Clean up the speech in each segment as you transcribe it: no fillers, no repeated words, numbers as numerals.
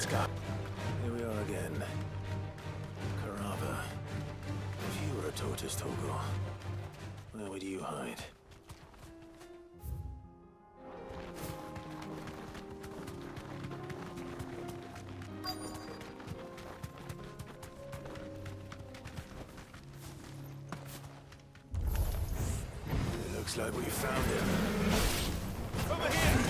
sky. Here we are again. Karava. If you were a tortoise, Togo, where would you hide? It looks like we found him. Over here!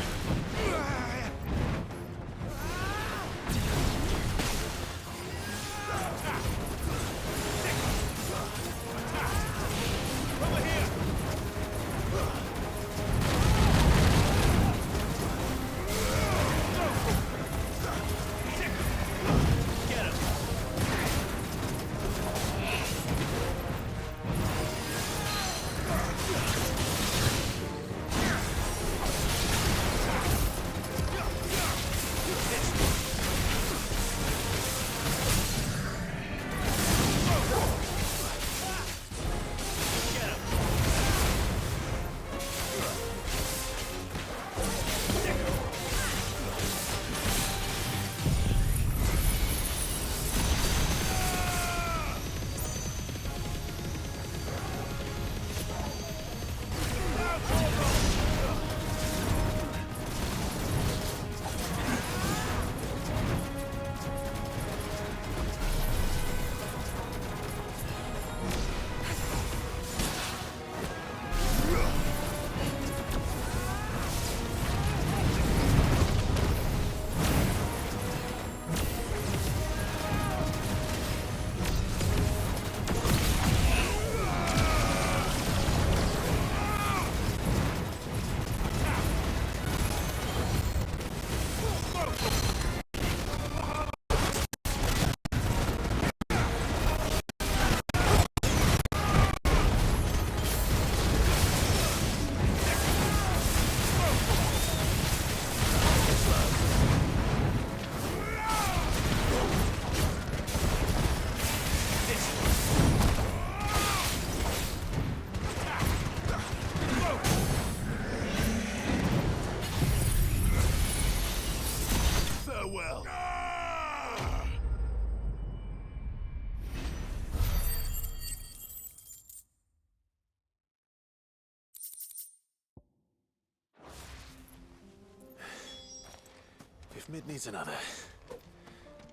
If Mid needs another,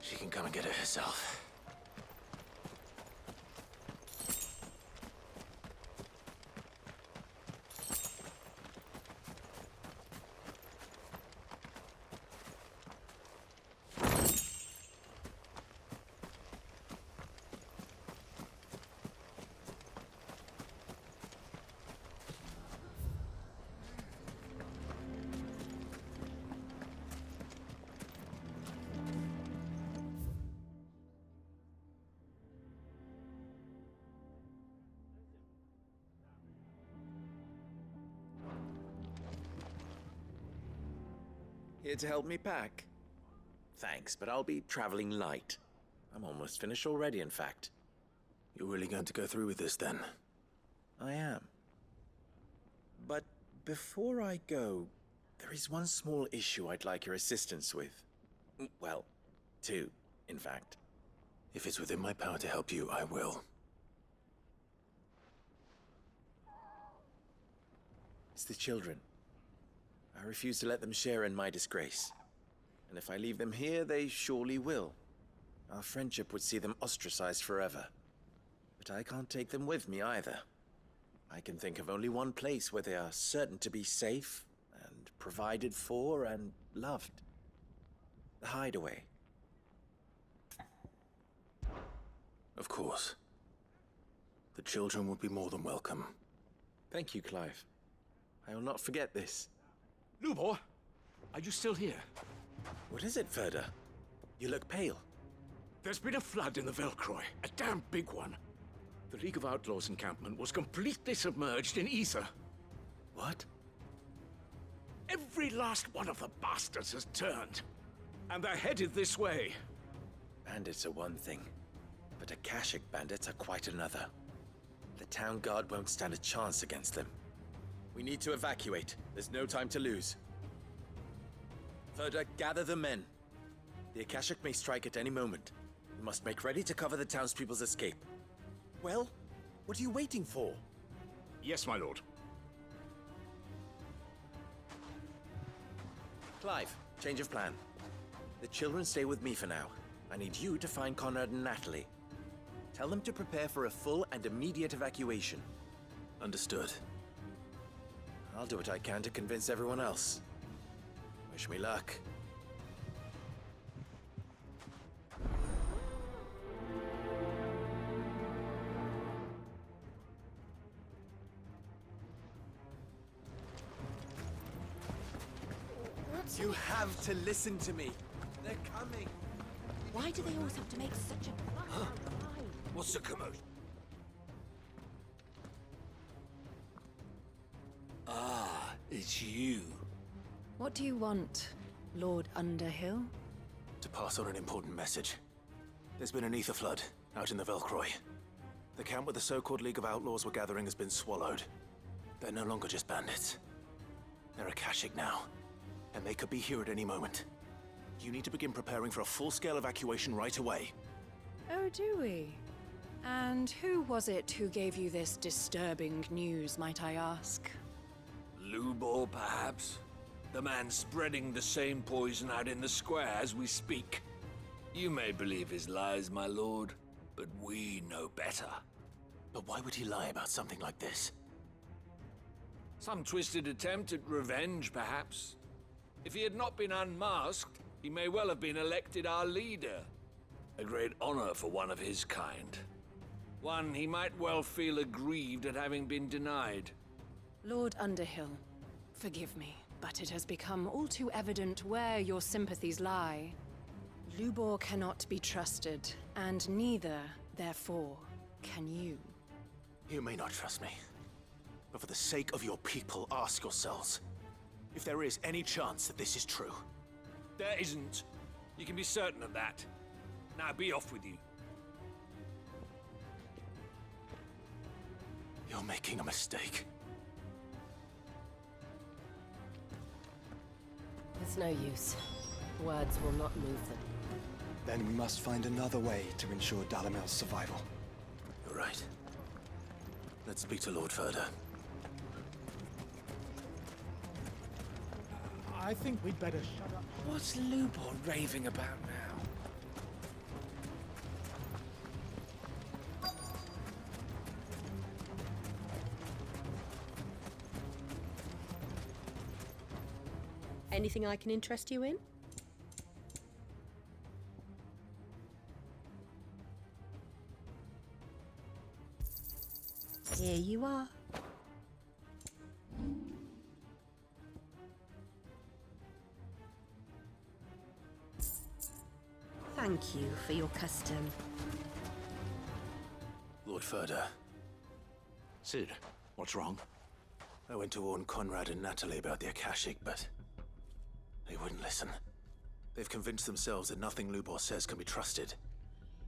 she can come and get it herself. Here to help me pack? Thanks, but I'll be traveling light. I'm almost finished already, in fact. You're really going to go through with this, then? I am. But before I go, there is one small issue I'd like your assistance with. Well, two, in fact. If it's within my power to help you, I will. It's the children. I refuse to let them share in my disgrace. And if I leave them here, they surely will. Our friendship would see them ostracized forever. But I can't take them with me either. I can think of only one place where they are certain to be safe, and provided for, and loved. The Hideaway. Of course. The children would be more than welcome. Thank you, Clive. I will not forget this. Lubor, are you still here? What is it, Ferda? You look pale. There's been a flood in the Velcroy, a damn big one. The League of Outlaws encampment was completely submerged in ether. What? Every last one of the bastards has turned, and they're headed this way. Bandits are one thing, but Akashic bandits are quite another. The town guard won't stand a chance against them. We need to evacuate. There's no time to lose. Ferda, gather the men. The Akashic may strike at any moment. We must make ready to cover the townspeople's escape. Well, what are you waiting for? Yes, my lord. Clive, change of plan. The children stay with me for now. I need you to find Conrad and Natalie. Tell them to prepare for a full and immediate evacuation. Understood. I'll do what I can to convince everyone else. Wish me luck. You have to listen to me. They're coming. Why do they always have to make such a... What's the commotion? Ah, it's you. What do you want, Lord Underhill? To pass on an important message. There's been an ether flood out in the Velcroy. The camp where the so-called League of Outlaws were gathering has been swallowed. They're no longer just bandits. They're Akashic now, and they could be here at any moment. You need to begin preparing for a full-scale evacuation right away. Oh, do we? And who was it who gave you this disturbing news, might I ask? Lubor, perhaps? The man spreading the same poison out in the square as we speak. You may believe his lies, my lord, but we know better. But why would he lie about something like this? Some twisted attempt at revenge, perhaps. If he had not been unmasked, he may well have been elected our leader. A great honor for one of his kind. One he might well feel aggrieved at having been denied. Lord Underhill, forgive me, but it has become all too evident where your sympathies lie. Lubor cannot be trusted, and neither, therefore, can you. You may not trust me, but for the sake of your people, ask yourselves if there is any chance that this is true. There isn't. You can be certain of that. Now be off with you. You're making a mistake. It's no use. Words will not move them. Then we must find another way to ensure Dalamil's survival. You're right. Let's speak to Lord Ferda. I think we'd better shut up. What's Lubor raving about now? Anything I can interest you in? Here you are. Thank you for your custom. Lord Ferda, Sid, what's wrong? I went to warn Conrad and Natalie about the Akashic, but they wouldn't listen. They've convinced themselves that nothing Lubor says can be trusted.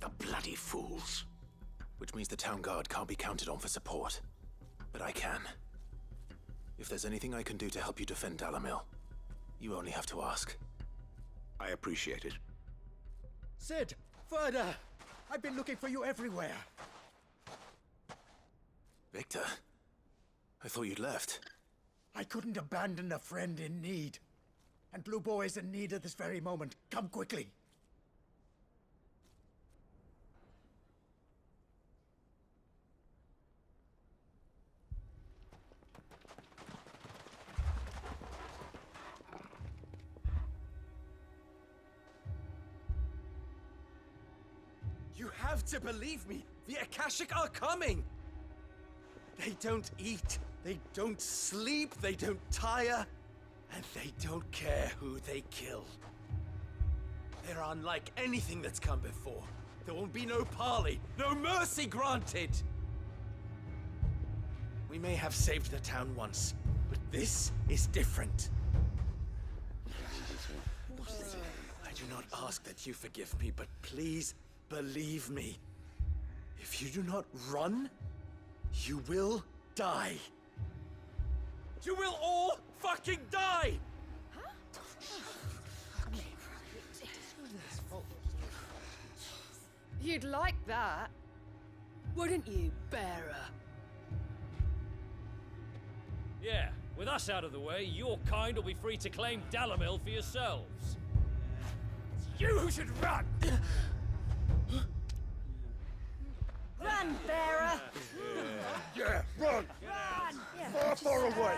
The bloody fools. Which means the town guard can't be counted on for support. But I can. If there's anything I can do to help you defend Dalamil, you only have to ask. I appreciate it. Sid! Ferda! I've been looking for you everywhere. Victor? I thought you'd left. I couldn't abandon a friend in need. And Lubor is in need at this very moment. Come quickly. You have to believe me! The Akashic are coming! They don't eat, they don't sleep, they don't tire, and they don't care who they kill. They're unlike anything that's come before. There won't be no parley, no mercy granted! We may have saved the town once, but this is different. I do not ask that you forgive me, but please believe me. If you do not run, you will die. You will all fucking die! You'd like that, wouldn't you, bearer? Yeah, with us out of the way, your kind will be free to claim Dalamil for yourselves. It's you who should run! Run, bearer! Yeah, run! Far, far away!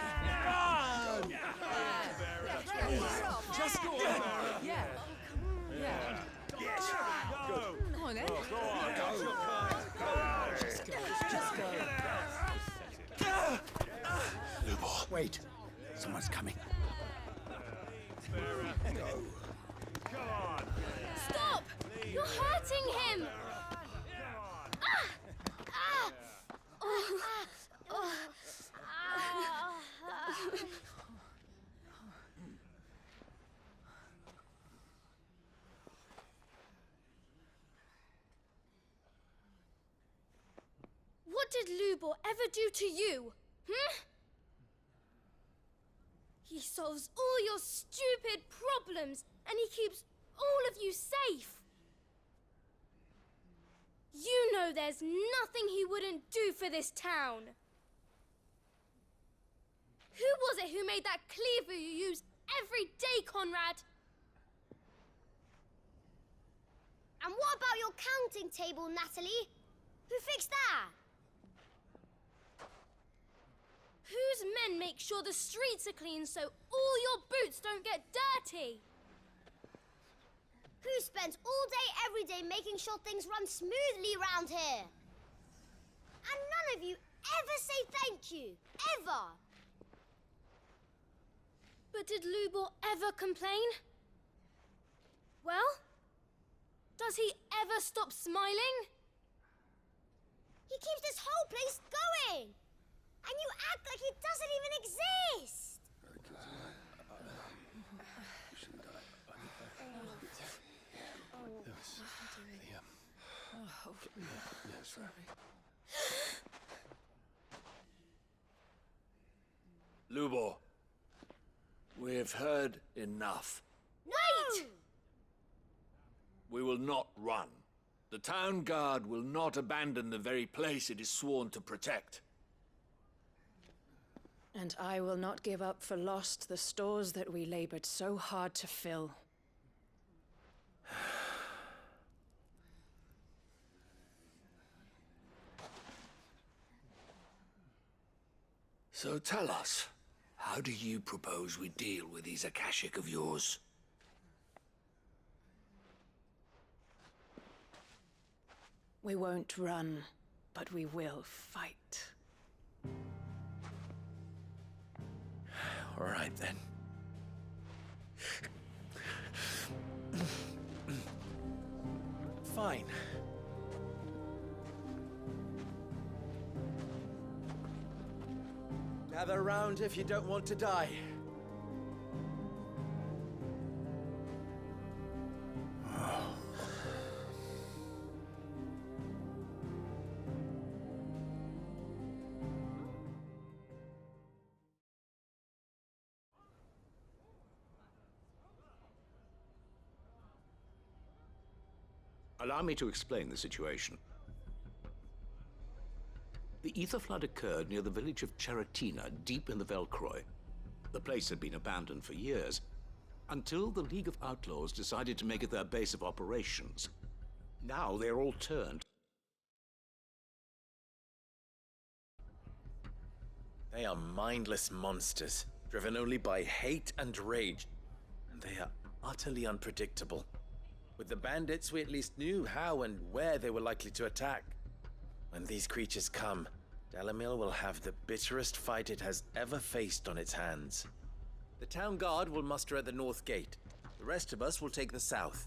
Just go on. Yeah. Yeah. Yes! Go on, then. Just go. Lubor, wait. Someone's coming. Stop! You're hurting him! What did Lubor ever do to you? He solves all your stupid problems, and he keeps all of you safe. You know there's nothing he wouldn't do for this town. Who was it who made that cleaver you use every day, Conrad? And what about your counting table, Natalie? Who fixed that? Whose men make sure the streets are clean so all your boots don't get dirty? Who spends all day, every day making sure things run smoothly round here? And none of you ever say thank you. Ever. But did Lubor ever complain? Well, does he ever stop smiling? He keeps this whole place going. And you act like it doesn't even exist. Lubor, we've heard enough. Wait! We will not run. The town guard will not abandon the very place it is sworn to protect. And I will not give up for lost the stores that we labored so hard to fill. So tell us, how do you propose we deal with these Akashic of yours? We won't run, but we will fight. All right, then. Fine. Gather round if you don't want to die. Allow me to explain the situation. The ether flood occurred near the village of Cheratina, deep in the Velcroy. The place had been abandoned for years, until the League of Outlaws decided to make it their base of operations. Now they're all turned. They are mindless monsters, driven only by hate and rage. And they are utterly unpredictable. With the bandits, we at least knew how and where they were likely to attack. When these creatures come, Dalamil will have the bitterest fight it has ever faced on its hands. The town guard will muster at the north gate. The rest of us will take the south.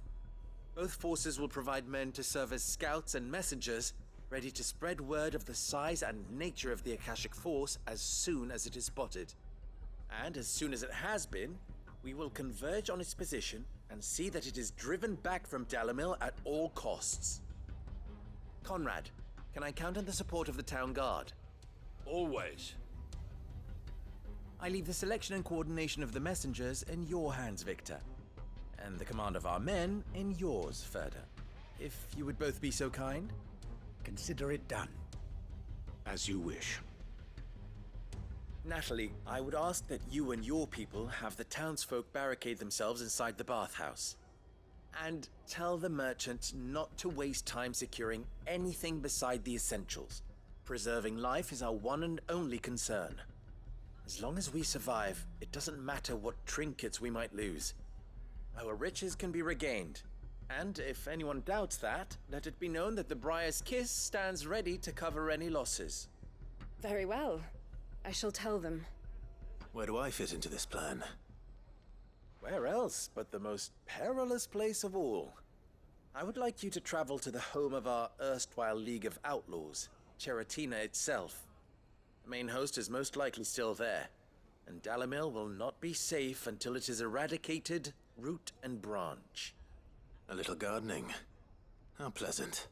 Both forces will provide men to serve as scouts and messengers, ready to spread word of the size and nature of the Akashic force as soon as it is spotted. And as soon as it has been, we will converge on its position and see that it is driven back from Dalamil at all costs. Conrad, can I count on the support of the town guard? Always. I leave the selection and coordination of the messengers in your hands, Victor. And the command of our men in yours, Ferda. if you would both be so kind. Consider it done. As you wish. Natalie, I would ask that you and your people have the townsfolk barricade themselves inside the bathhouse. And tell the merchant not to waste time securing anything beside the essentials. Preserving life is our one and only concern. As long as we survive, it doesn't matter what trinkets we might lose. Our riches can be regained. And if anyone doubts that, let it be known that the Briar's Kiss stands ready to cover any losses. Very well. I shall tell them. Where do I fit into this plan? Where else but the most perilous place of all? I would like you to travel to the home of our erstwhile League of Outlaws, Cheratina itself. The main host is most likely still there, and Dalamil will not be safe until it is eradicated, root and branch. A little gardening. How pleasant.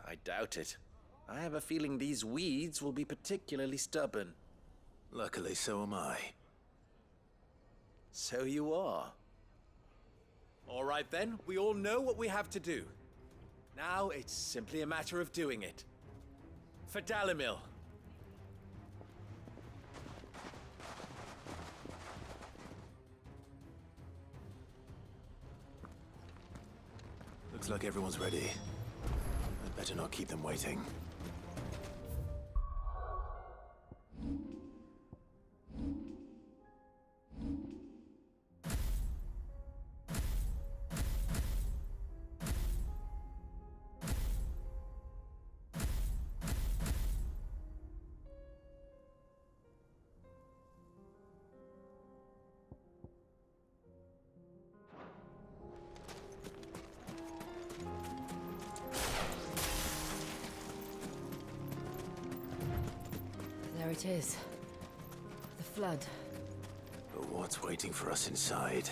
I doubt it. I have a feeling these weeds will be particularly stubborn. Luckily, so am I. So you are. All right then, we all know what we have to do. Now it's simply a matter of doing it. For Dalamil. Looks like everyone's ready. I'd better not keep them waiting. There it is. The flood. But what's waiting for us inside?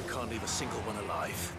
Can't leave a single one alive.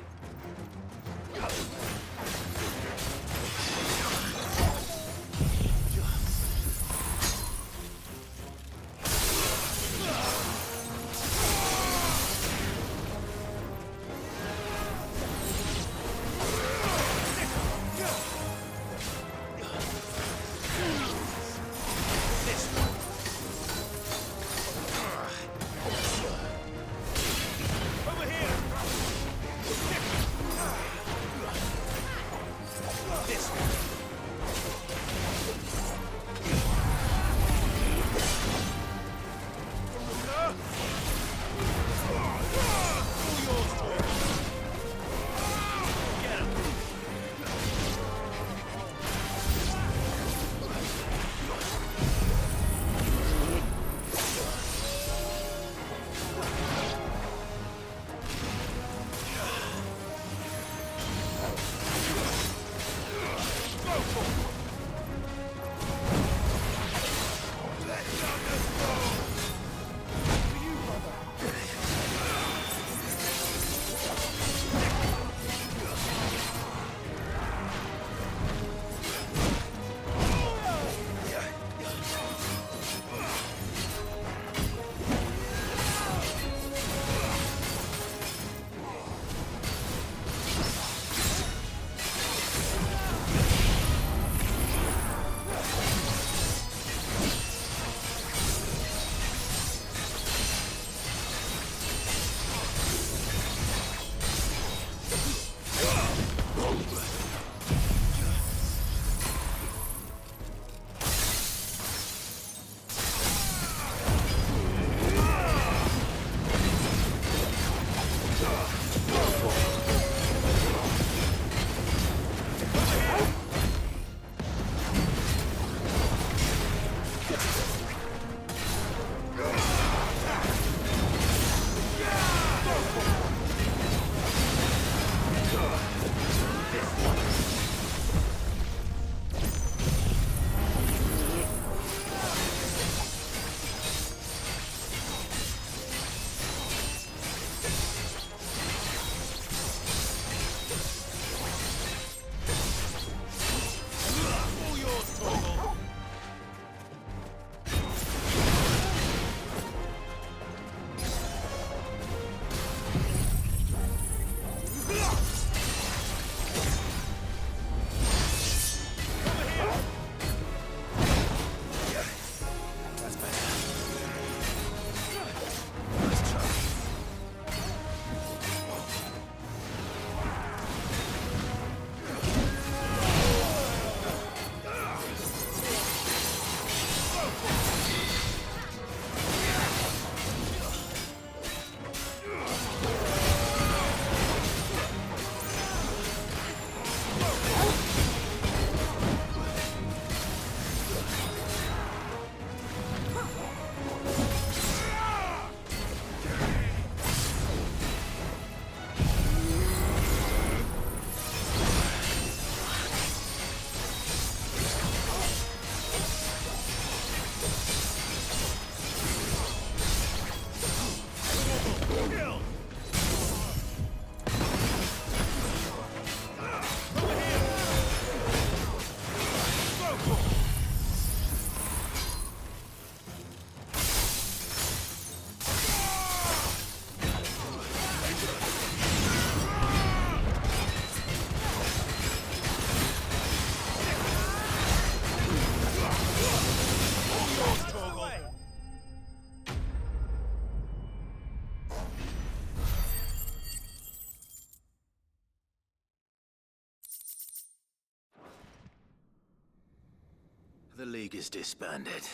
The League is disbanded.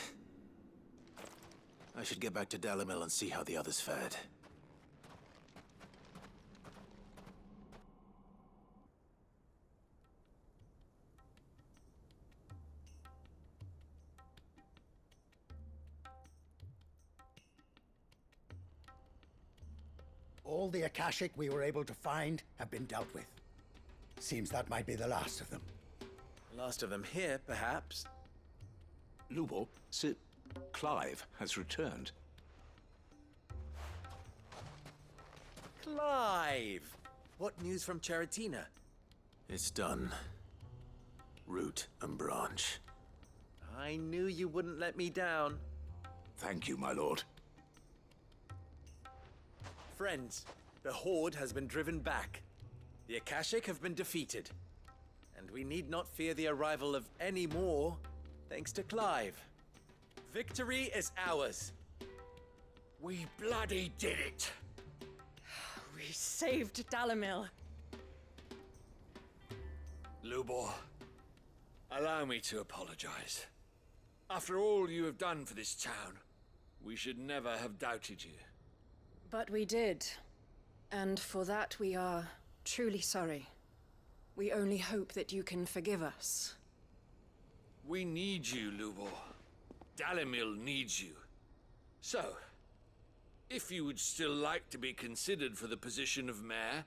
I should get back to Dalamil and see how the others fared. All the Akashic we were able to find have been dealt with. Seems that might be the last of them. Last of them here, perhaps. Lubor, Sir Clive has returned. Clive! What news from Charatina? It's done. Root and branch. I knew you wouldn't let me down. Thank you, my lord. Friends, the Horde has been driven back. The Akashic have been defeated. And we need not fear the arrival of any more, thanks to Clive. Victory is ours. We bloody did it! We saved Dalamil. Lubor, allow me to apologize. After all you have done for this town, we should never have doubted you. But we did. And for that we are truly sorry. We only hope that you can forgive us. We need you, Lubor. Dalamil needs you. So, if you would still like to be considered for the position of mayor,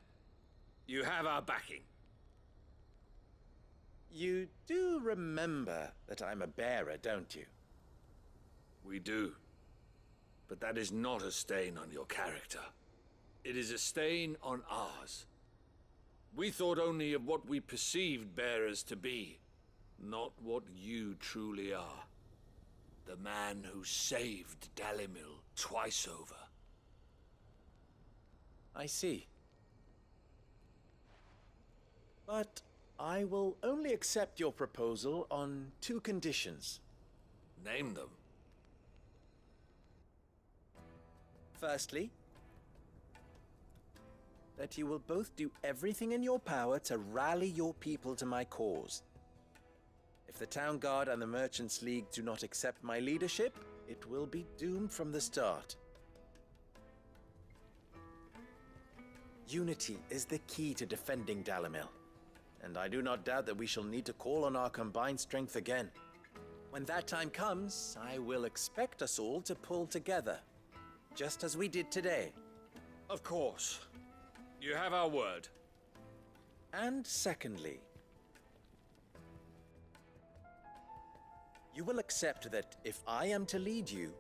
you have our backing. You do remember that I'm a bearer, don't you? We do. But that is not a stain on your character. It is a stain on ours. We thought only of what we perceived bearers to be, not what you truly are. The man who saved Dalamil twice over. I see. But I will only accept your proposal on 2 conditions. Name them. Firstly, that you will both do everything in your power to rally your people to my cause. If the Town Guard and the Merchants League do not accept my leadership, it will be doomed from the start. Unity is the key to defending Dalamil, and I do not doubt that we shall need to call on our combined strength again. When that time comes, I will expect us all to pull together, just as we did today. Of course. You have our word. And secondly, you will accept that if I am to lead you,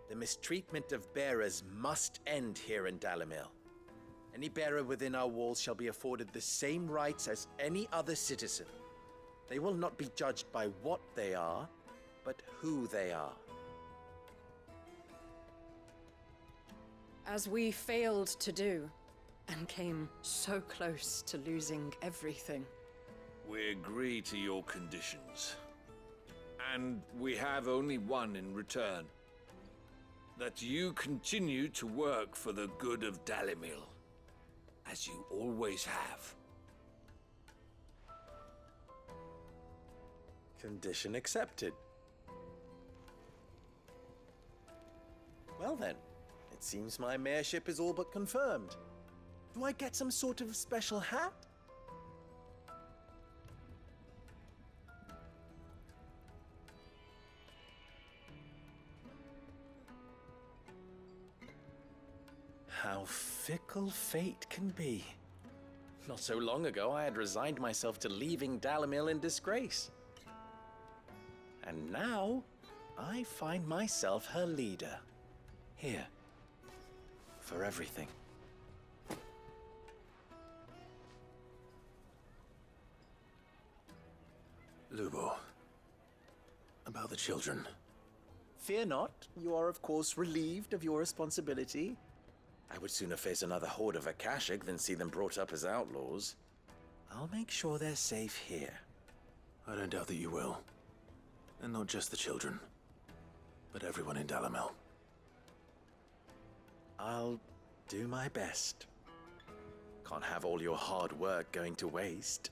the mistreatment of bearers must end here in Dalamil. Any bearer within our walls shall be afforded the same rights as any other citizen. They will not be judged by what they are, but who they are. As we failed to do, and came so close to losing everything. We agree to your conditions. And we have only one in return. That you continue to work for the good of Dalamil, as you always have. Condition accepted. Well then, it seems my mayorship is all but confirmed. Do I get some sort of special hat? How fickle fate can be. Not so long ago, I had resigned myself to leaving Dalamil in disgrace. And now, I find myself her leader. Here. For everything. Lubor. About the children. Fear not. You are, of course, relieved of your responsibility. I would sooner face another horde of Akashic than see them brought up as outlaws. I'll make sure they're safe here. I don't doubt that you will. And not just the children, but everyone in Dalamil. I'll do my best. Can't have all your hard work going to waste.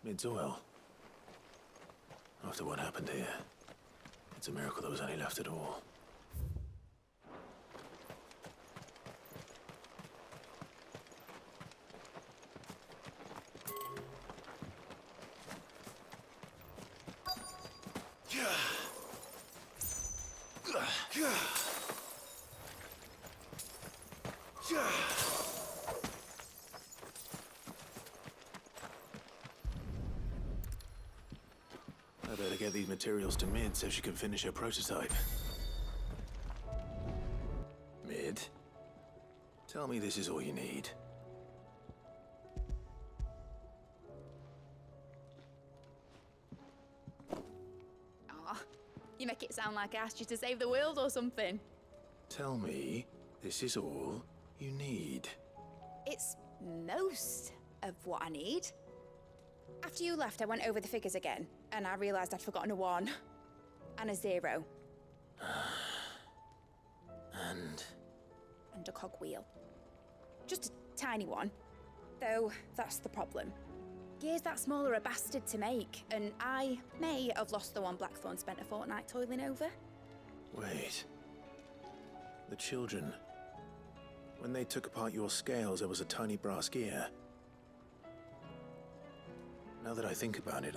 Mid's oil. After what happened here, it's a miracle there was any left at all. I better get these materials to Mid so she can finish her prototype. Mid? Tell me this is all you need. Aw, you make it sound like I asked you to save the world or something. Tell me this is all you need. It's most of what I need. After you left, I went over the figures again, and I realized I'd forgotten a 1 and a 0. And a cogwheel. Just a tiny one. Though, that's the problem. Gears that small are a bastard to make, and I may have lost the one Blackthorn spent a fortnight toiling over. wait. The children. When they took apart your scales, there was a tiny brass gear. Now that I think about it,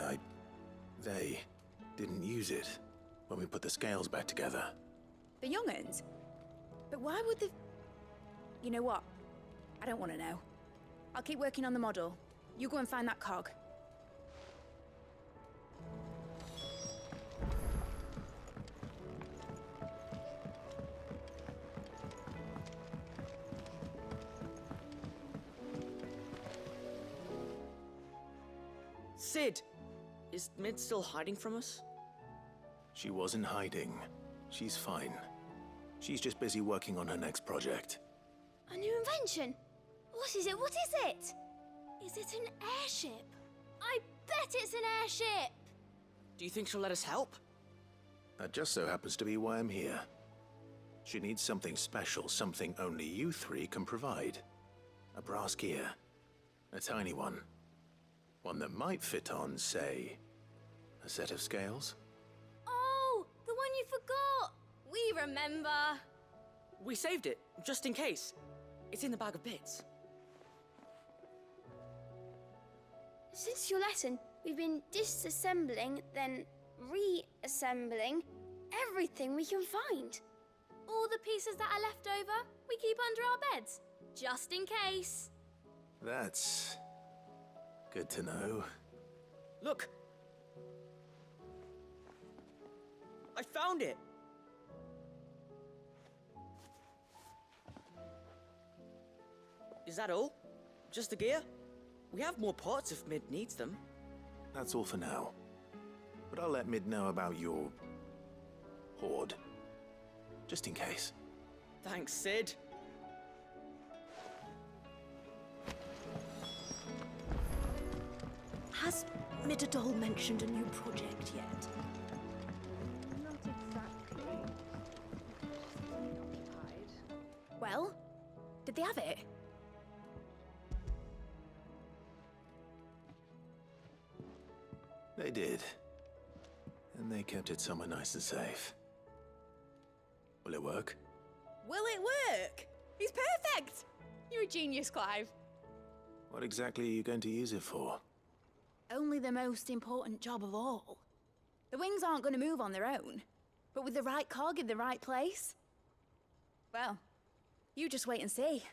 they didn't use it when we put the scales back together. The young'uns? But why would the... You know what? I don't want to know. I'll keep working on the model. You go and find that cog. Sid! Is Mid still hiding from us? She wasn't hiding. She's fine. She's just busy working on her next project. A new invention? What is it? What is it? Is it an airship? I bet it's an airship! Do you think she'll let us help? That just so happens to be why I'm here. She needs something special, something only you three can provide. A brass gear. A tiny one. One that might fit on, say, a set of scales? Oh, the one you forgot! We remember! We saved it, just in case. It's in the bag of bits. Since your lesson, we've been disassembling, then reassembling everything we can find. All the pieces that are left over, we keep under our beds, just in case. That's good to know. Look! I found it! Is that all? Just the gear? We have more parts if Mid needs them. That's all for now. But I'll let Mid know about your hoard. Just in case. Thanks, Sid. Has Midadol mentioned a new project yet? Not exactly. Occupied. Well, did they have it? They did. And they kept it somewhere nice and safe. Will it work? Will it work? He's perfect! You're a genius, Clive. What exactly are you going to use it for? Only the most important job of all. The wings aren't going to move on their own, but with the right cog in the right place. Well, you just wait and see.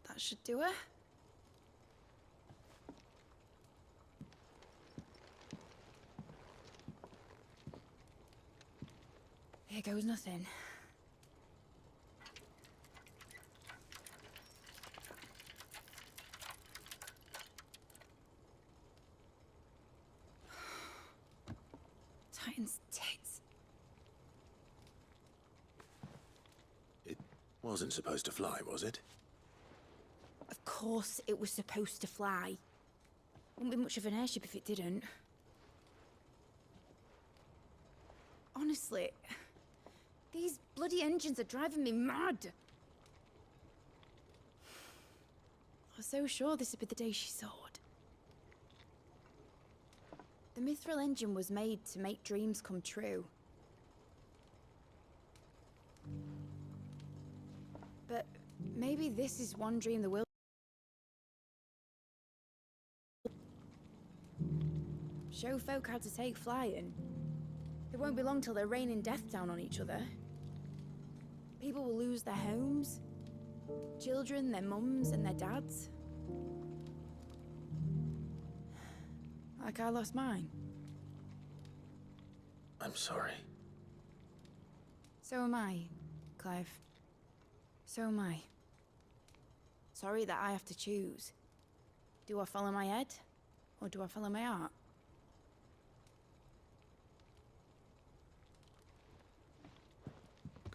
That should do it. Here goes nothing. Titan's tits. It wasn't supposed to fly, was it? Of course it was supposed to fly. Wouldn't be much of an airship if it didn't. Honestly, These bloody engines are driving me mad. I was so sure this would be the day she soared. The Mithril engine was made to make dreams come true. But maybe this is one dream the will. Show folk how to take flying. It won't be long till they're raining death down on each other. People will lose their homes, children, their mums and their dads. Like I lost mine. I'm sorry. So am I, Clive. So am I. Sorry that I have to choose. Do I follow my head, or do I follow my heart?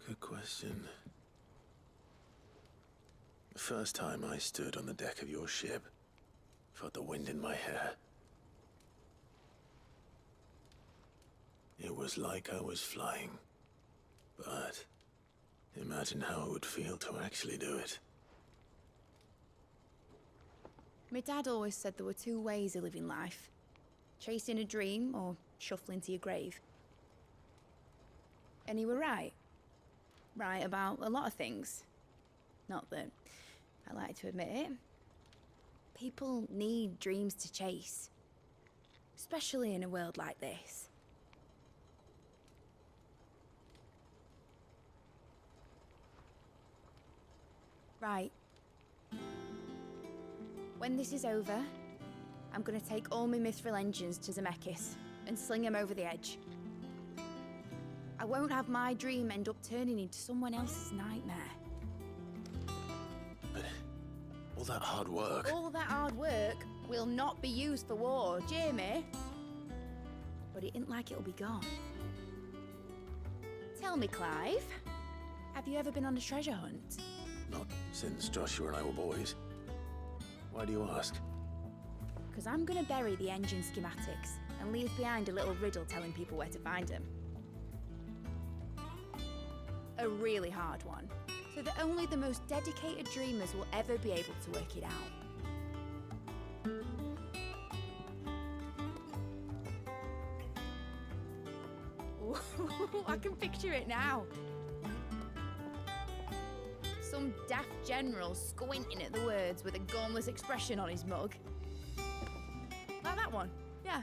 Good question. The first time I stood on the deck of your ship, felt the wind in my hair. It was like I was flying. But imagine how it would feel to actually do it. My dad always said there were two ways of living life. Chasing a dream or shuffling to your grave. And he were right. Right about a lot of things. Not that I like to admit it. People need dreams to chase. Especially in a world like this. Right. When this is over, I'm gonna take all my Mithril engines to Zemeckis and sling them over the edge. I won't have my dream end up turning into someone else's nightmare. But all that hard work... All that hard work will not be used for war, Jamie. But it ain't like it'll be gone. Tell me, Clive, have you ever been on a treasure hunt? Not since Joshua and I were boys. Why do you ask? Because I'm gonna bury the engine schematics and leave behind a little riddle telling people where to find them. A really hard one, so that only the most dedicated dreamers will ever be able to work it out. Ooh, I can picture it now. Some daft general squinting at the words with a gormless expression on his mug. Like that one, yeah.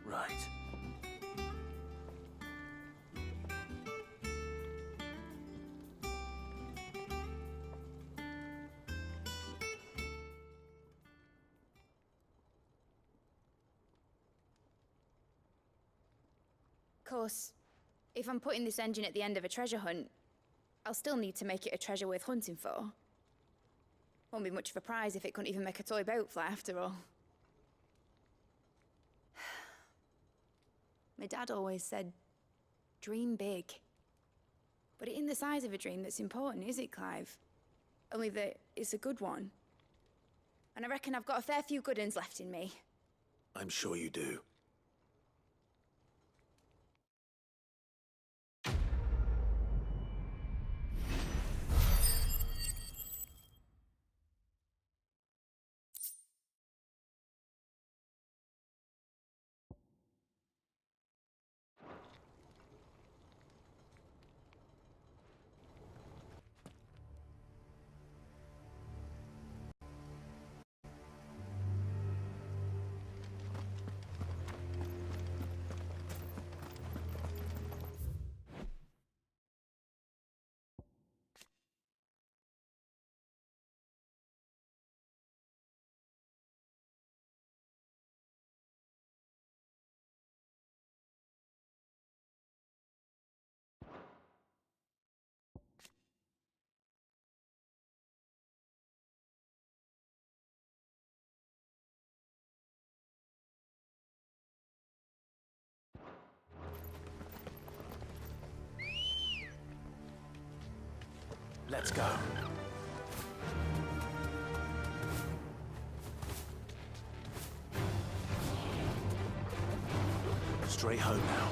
Right. Of course, if I'm putting this engine at the end of a treasure hunt, I'll still need to make it a treasure worth hunting for. Won't be much of a prize if it couldn't even make a toy boat fly after all. My dad always said, dream big. But it ain't the size of a dream that's important, is it, Clive? Only that it's a good one. And I reckon I've got a fair few good uns left in me. I'm sure you do. Let's go. Straight home now.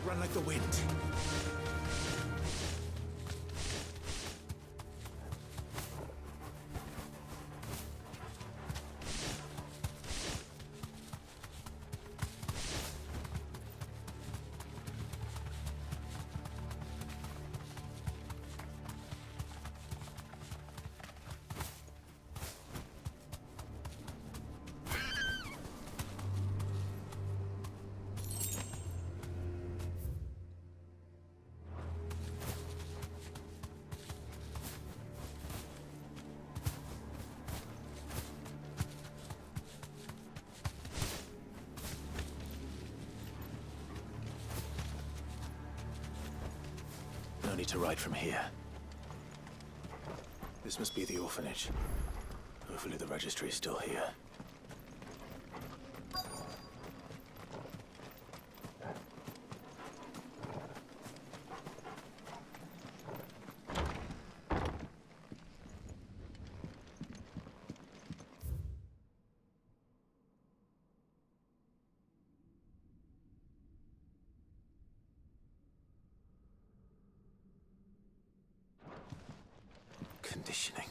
Run like the wind. No need to ride from here. This must be the orphanage. Hopefully the registry is still here. Conditioning.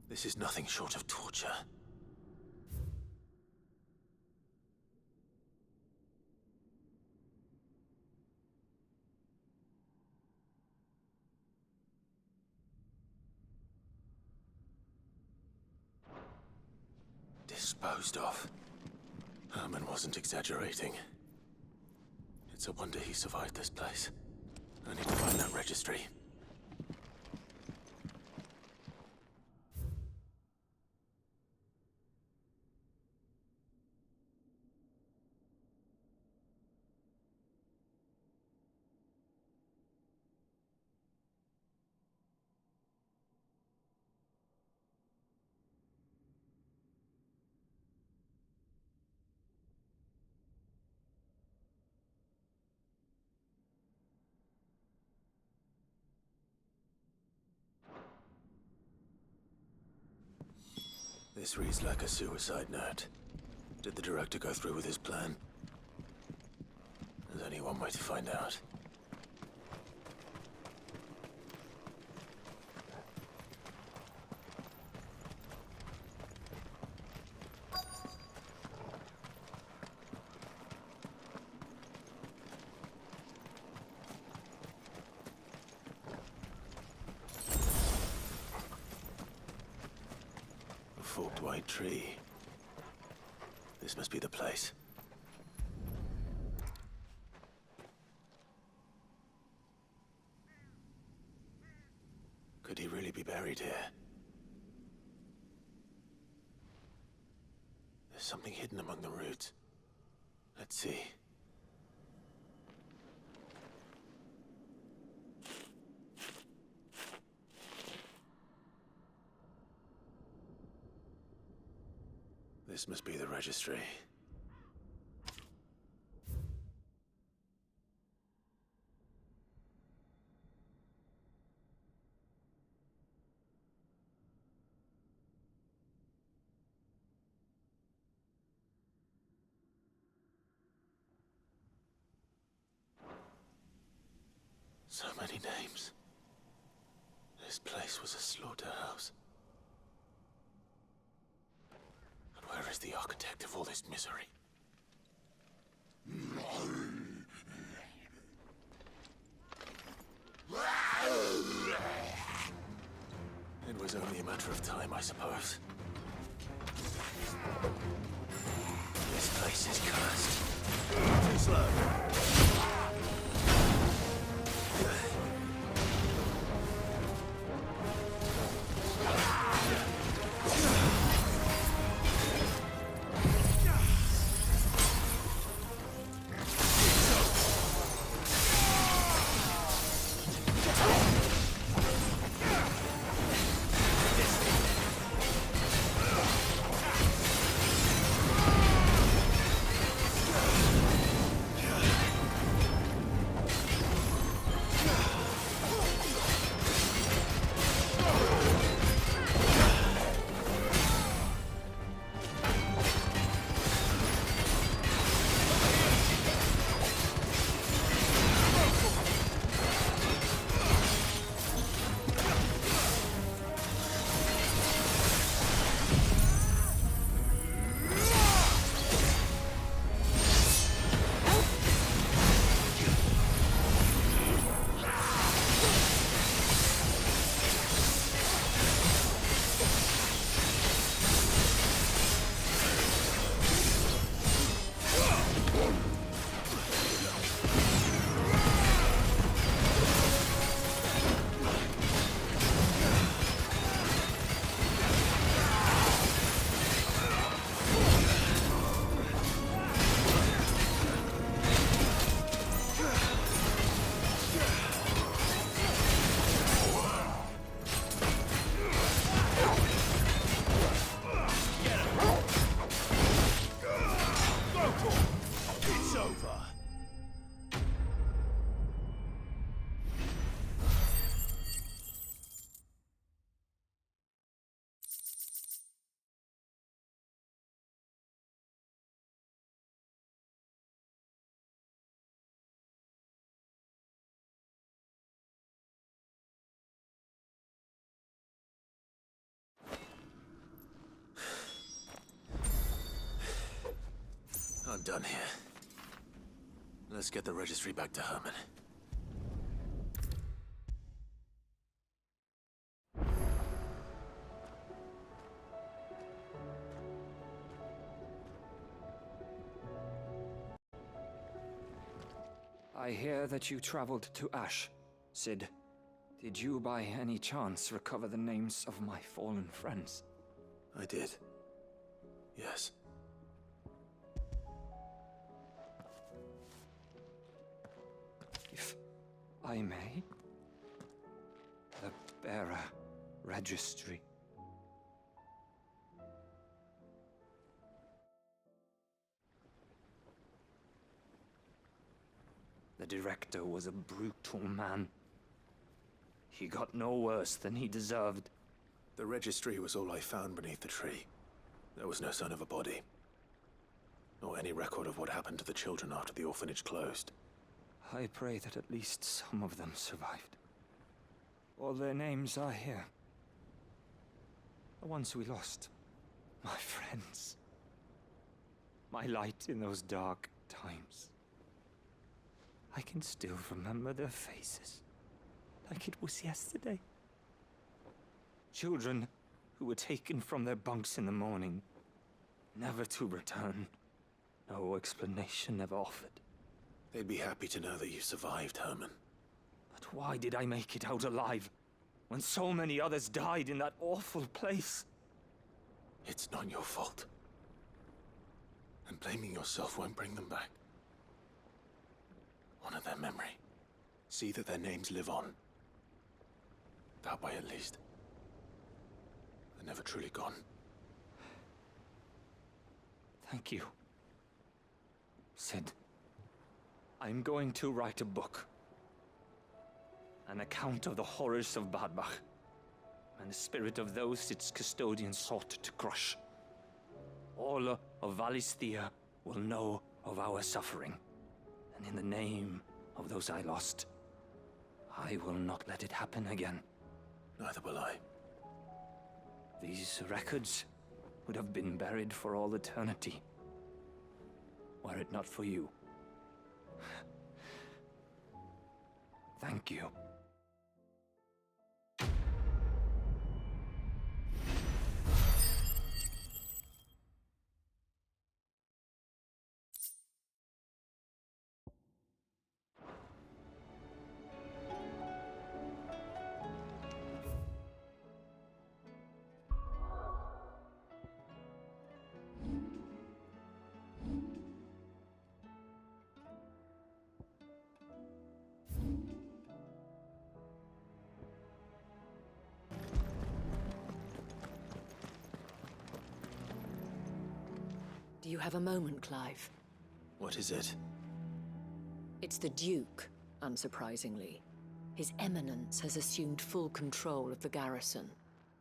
This is nothing short of torture. Disposed of. Herman wasn't exaggerating. It's a wonder he survived this place. I need to find that registry. This reads like a suicide note. Did the director go through with his plan? There's only one way to find out. Forked white tree. This must be the place. Could he really be buried here? There's something hidden among the roots. Let's see. This must be the registry. So many names. This place was a slaughterhouse. Where is the architect of all this misery? It was only a matter of time, I suppose. This place is cursed. Too slow. I'm done here. Let's get the registry back to Herman. I hear that you traveled to Ash, Sid. Did you by any chance recover the names of my fallen friends? I did. Yes. If I may? The bearer registry. The director was a brutal man. He got no worse than he deserved. The registry was all I found beneath the tree. There was no sign of a body. Nor any record of what happened to the children after the orphanage closed. I pray that at least some of them survived. All their names are here. The ones we lost. My friends. My light in those dark times. I can still remember their faces, like it was yesterday. Children who were taken from their bunks in the morning, never to return. No explanation ever offered. They'd be happy to know that you survived, Herman. But why did I make it out alive, when so many others died in that awful place? It's not your fault. And blaming yourself won't bring them back. Honor their memory. See that their names live on. That way, at least. They're never truly gone. Thank you, Sid. I'm going to write a book. An account of the horrors of Badbach, and the spirit of those its custodians sought to crush. All of Valisthea will know of our suffering. And in the name of those I lost, I will not let it happen again. Neither will I. These records would have been buried for all eternity, were it not for you. Thank you. Do you have a moment, Clive? What is it? It's the Duke, unsurprisingly. His Eminence has assumed full control of the garrison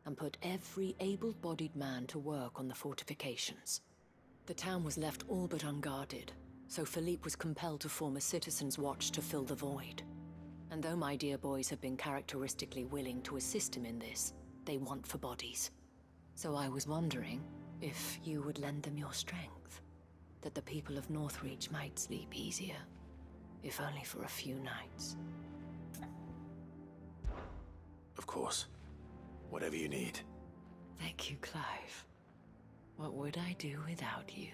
and put every able-bodied man to work on the fortifications. The town was left all but unguarded, so Philippe was compelled to form a citizens' watch to fill the void. And though my dear boys have been characteristically willing to assist him in this, they want for bodies. So I was wondering if you would lend them your strength, that the people of Northreach might sleep easier, if only for a few nights. Of course. Whatever you need. Thank you, Clive. What would I do without you?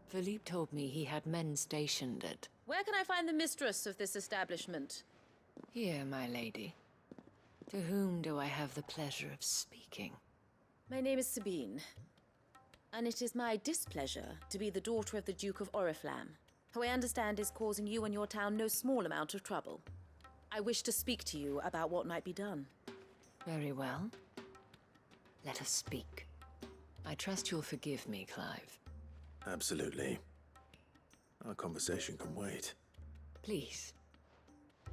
Philippe told me he had men stationed at... Where can I find the mistress of this establishment? Here, my lady. To whom do I have the pleasure of speaking? My name is Sabine, and it is my displeasure to be the daughter of the Duke of Oriflamme, who I understand is causing you and your town no small amount of trouble. I wish to speak to you about what might be done. Very well. Let us speak. I trust you'll forgive me, Clive. Absolutely. Our conversation can wait. Please,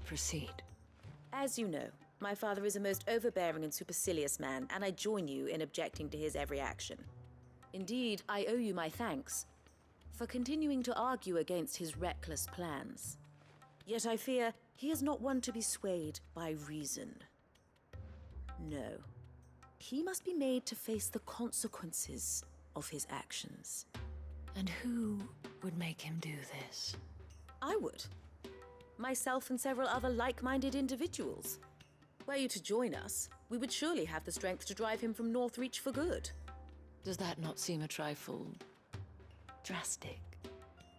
proceed. As you know, my father is a most overbearing and supercilious man, and I join you in objecting to his every action. Indeed, I owe you my thanks for continuing to argue against his reckless plans. Yet I fear he is not one to be swayed by reason. No. He must be made to face the consequences of his actions. And who would make him do this? I would. Myself and several other like-minded individuals. Were you to join us, we would surely have the strength to drive him from Northreach for good. Does that not seem a trifle drastic?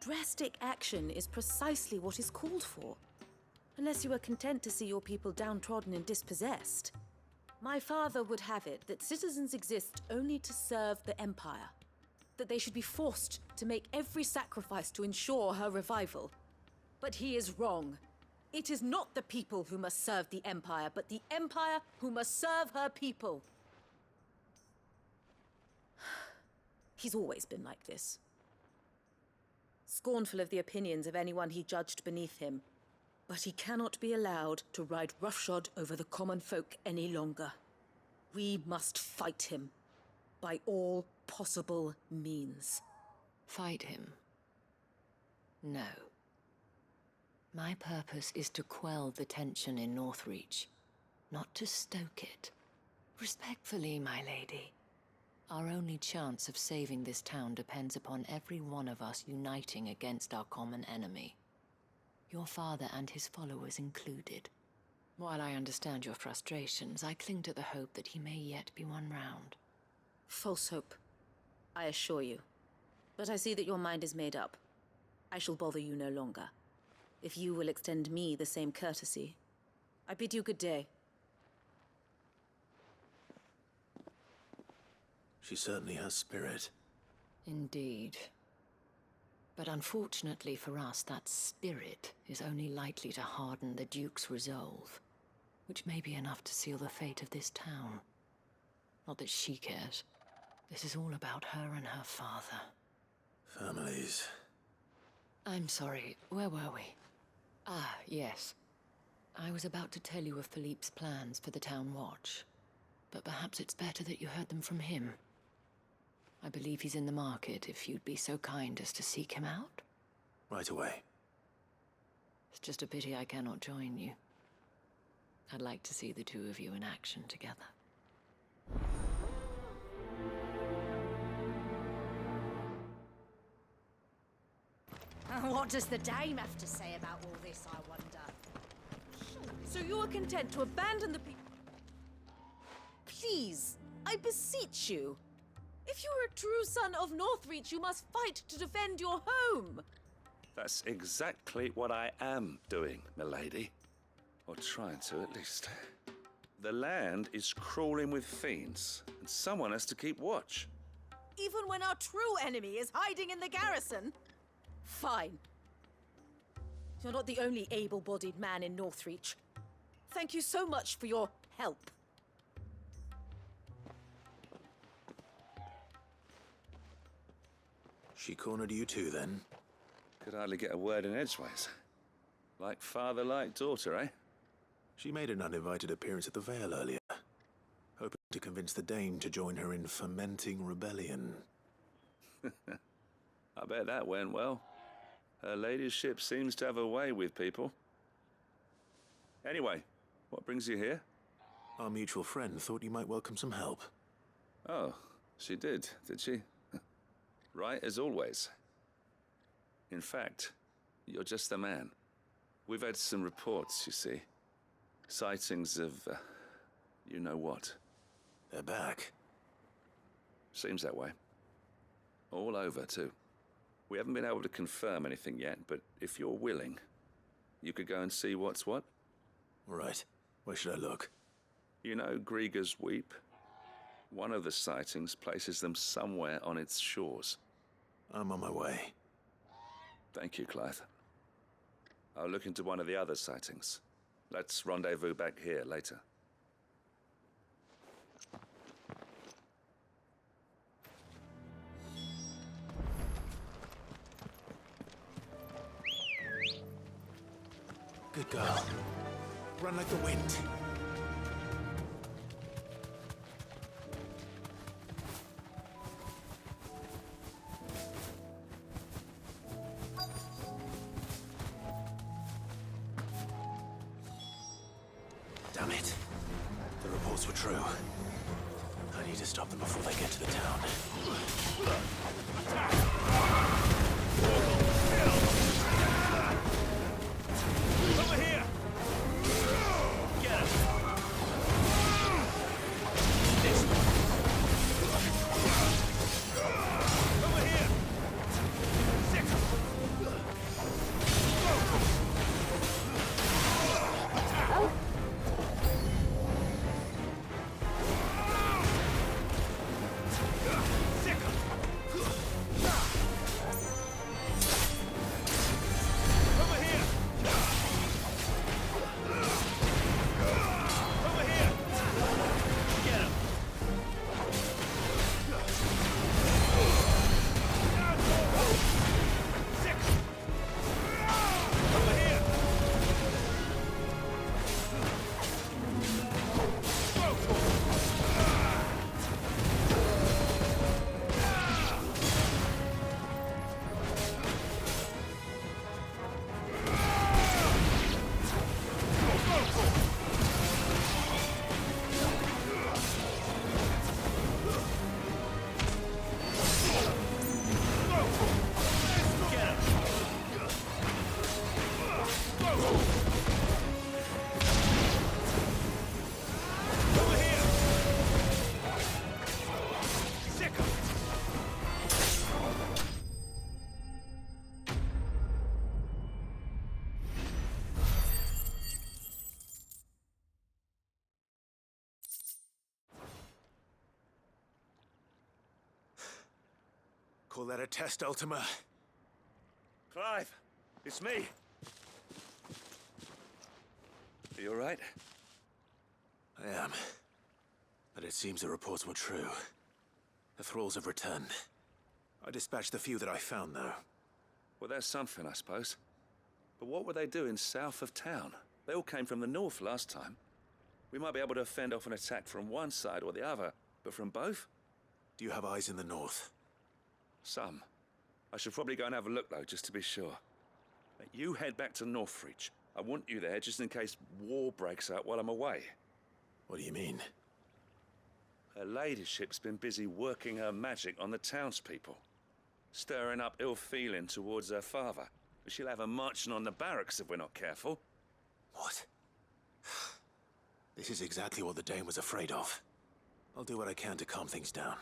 Drastic action is precisely what is called for. Unless you are content to see your people downtrodden and dispossessed. My father would have it that citizens exist only to serve the Empire. That they should be forced to make every sacrifice to ensure her revival. But he is wrong. It is not the people who must serve the Empire, but the Empire who must serve her people. He's always been like this. Scornful of the opinions of anyone he judged beneath him. But he cannot be allowed to ride roughshod over the common folk any longer. We must fight him. By all possible means. Fight him? No. My purpose is to quell the tension in Northreach, not to stoke it. Respectfully, my lady. Our only chance of saving this town depends upon every one of us uniting against our common enemy. Your father and his followers included. While I understand your frustrations, I cling to the hope that he may yet be won round. False hope, I assure you. But I see that your mind is made up. I shall bother you no longer. If you will extend me the same courtesy, I bid you good day. She certainly has spirit. Indeed. But unfortunately for us, that spirit is only likely to harden the Duke's resolve, which may be enough to seal the fate of this town. Not that she cares. This is all about her and her father. Families. I'm sorry, where were we? Ah, yes. I was about to tell you of Philippe's plans for the town watch, but perhaps it's better that you heard them from him. I believe he's in the market, if you'd be so kind as to seek him out. Right away. It's just a pity I cannot join you. I'd like to see the two of you in action together. What does the dame have to say about all this, I wonder? So you are content to abandon the people? Please, I beseech you. If you are a true son of Northreach, you must fight to defend your home. That's exactly what I am doing, milady. Or trying to, at least. The land is crawling with fiends, and someone has to keep watch. Even when our true enemy is hiding in the garrison? Fine. You're not the only able-bodied man in Northreach. Thank you so much for your help. She cornered you too, then? Could hardly get a word in edgeways. Like father, like daughter, eh? She made an uninvited appearance at the Vale earlier, hoping to convince the Dame to join her in fomenting rebellion. I bet that went well. Her ladyship seems to have a way with people. Anyway, what brings you here? Our mutual friend thought you might welcome some help. Oh, she did she? Right as always. In fact, you're just the man. We've had some reports, you see. Sightings of, you know what. They're back. Seems that way. All over, too. We haven't been able to confirm anything yet, but if you're willing, you could go and see what's what. Right. Where should I look? You know Grieger's Weep? One of the sightings places them somewhere on its shores. I'm on my way. Thank you, Clive. I'll look into one of the other sightings. Let's rendezvous back here later. Good girl. Run like the wind. Damn it. The reports were true. I need to stop them before they get to the town. Call that a test, Ultima? Clive, it's me. Are you all right? I am. But it seems the reports were true. The thralls have returned. I dispatched the few that I found, though. Well, that's something, I suppose. But what were they doing south of town? They all came from the north last time. We might be able to fend off an attack from one side or the other, but from both? Do you have eyes in the north? Some. I should probably go and have a look, though, just to be sure. You head back to Northreach. I want you there just in case war breaks out while I'm away. What do you mean? Her ladyship's been busy working her magic on the townspeople, stirring up ill feeling towards her father. She'll have her marching on the barracks if we're not careful. What? This is exactly what the Dane was afraid of. I'll do what I can to calm things down.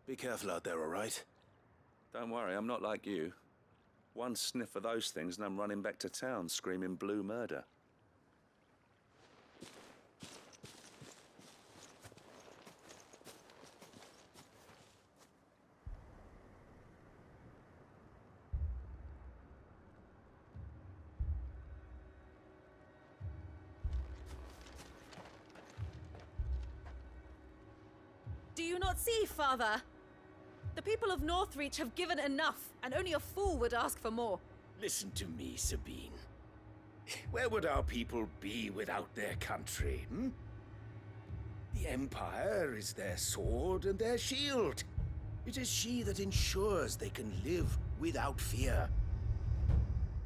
Be careful out there, all right? Don't worry, I'm not like you. One sniff of those things and I'm running back to town screaming blue murder. Do you not see, Father? The people of Northreach have given enough, and only a fool would ask for more. Listen to me, Sabine. Where would our people be without their country, hmm? The Empire is their sword and their shield. It is she that ensures they can live without fear.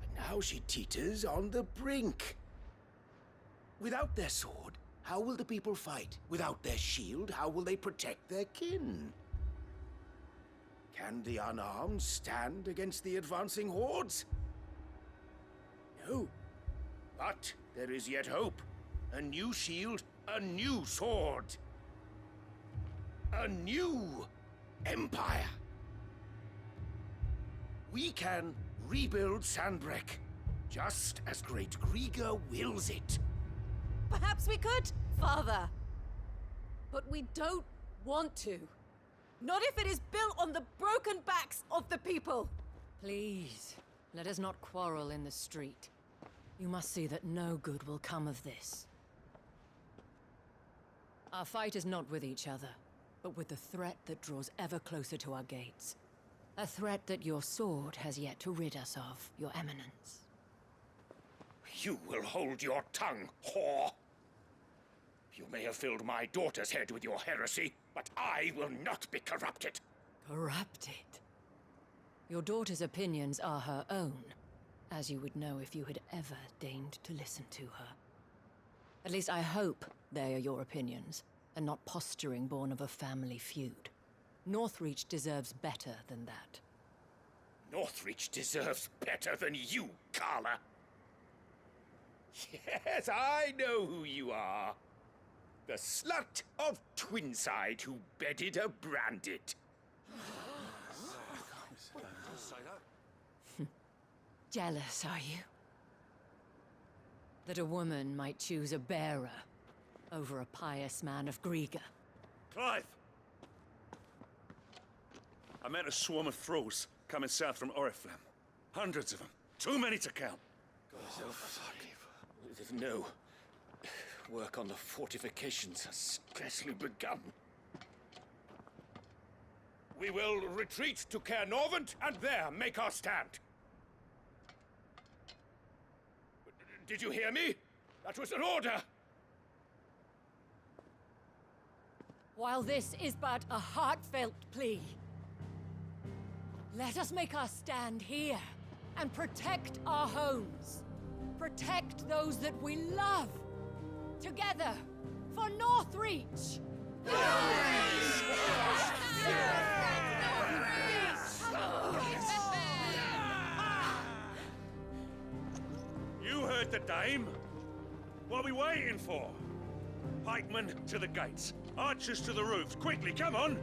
And now she teeters on the brink. Without their sword, how will the people fight? Without their shield, how will they protect their kin? Can the unarmed stand against the advancing hordes? No. But there is yet hope. A new shield, a new sword. A new empire. We can rebuild Sandbreck, just as Great Grieger wills it. Perhaps we could, Father. But we don't want to. Not if it is built on the broken backs of the people. Please, let us not quarrel in the street. You must see that no good will come of this. Our fight is not with each other, but with the threat that draws ever closer to our gates. A threat that your sword has yet to rid us of, Your Eminence. You will hold your tongue, whore. You may have filled my daughter's head with your heresy, but I will not be corrupted. Corrupted? Your daughter's opinions are her own, as you would know if you had ever deigned to listen to her. At least I hope they are your opinions, and not posturing born of a family feud. Northreach deserves better than that. Northreach deserves better than you, Carla. Yes, I know who you are. The slut of Twinside who bedded a Brandit. Jealous, are you? That a woman might choose a bearer over a pious man of Grieger. Clive! I met a swarm of thralls coming south from Oriflamme. Hundreds of them. Too many to count. No. Work on the fortifications has scarcely begun. We will retreat to Caer Norvent and there make our stand. Did you hear me? That was an order! While this is but a heartfelt plea, let us make our stand here and protect our homes. Protect those that we love. Together, for Northreach! You heard the dame. What are we waiting for? Pikemen to the gates. Archers to the roofs. Quickly, come on!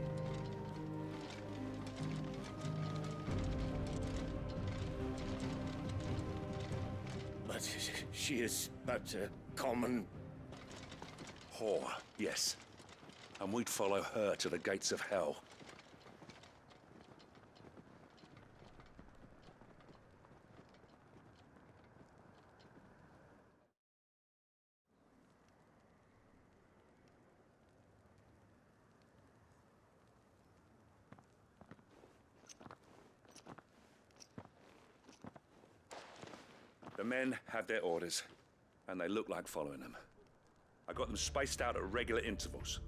But she is but a common... whore, yes. And we'd follow her to the gates of hell. The men have their orders, and they look like following them. I got them spaced out at regular intervals.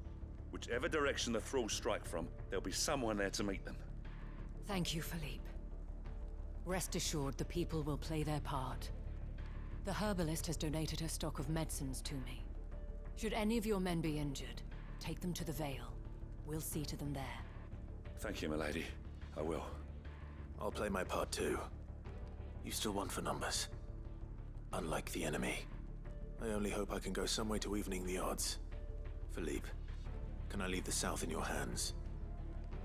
Whichever direction the thralls strike from, there'll be someone there to meet them. Thank you, Philippe. Rest assured, the people will play their part. The herbalist has donated her stock of medicines to me. Should any of your men be injured, take them to the Vale. We'll see to them there. Thank you, milady. I will. I'll play my part too. You still want for numbers. Unlike the enemy. I only hope I can go some way to evening the odds. Philippe, can I leave the south in your hands?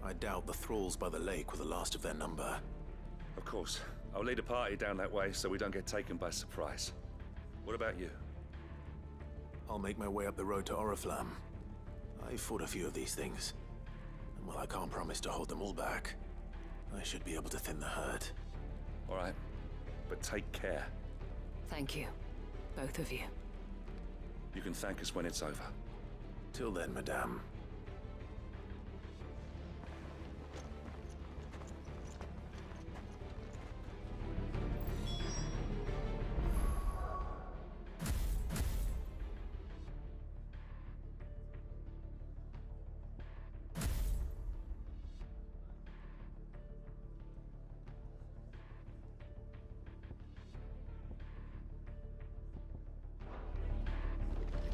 I doubt the thralls by the lake were the last of their number. Of course. I'll lead a party down that way so we don't get taken by surprise. What about you? I'll make my way up the road to Oriflamme. I've fought a few of these things. And while I can't promise to hold them all back, I should be able to thin the herd. All right. But take care. Thank you. Both of you. You can thank us when it's over. Till then, madame.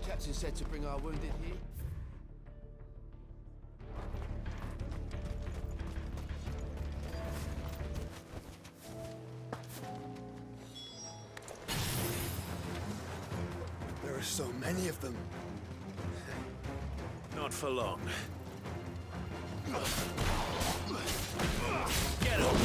Captain said to bring our wounded here. There are so many of them. Not for long. Get him!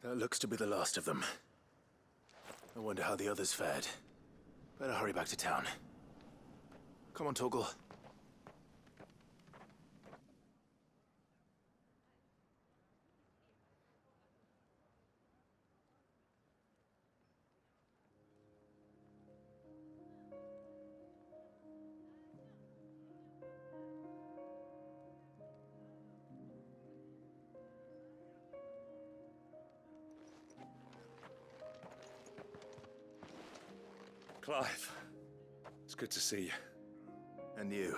That looks to be the last of them. I wonder how the others fared. Better hurry back to town. Come on, Torgal. Clive, it's good to see you. And you.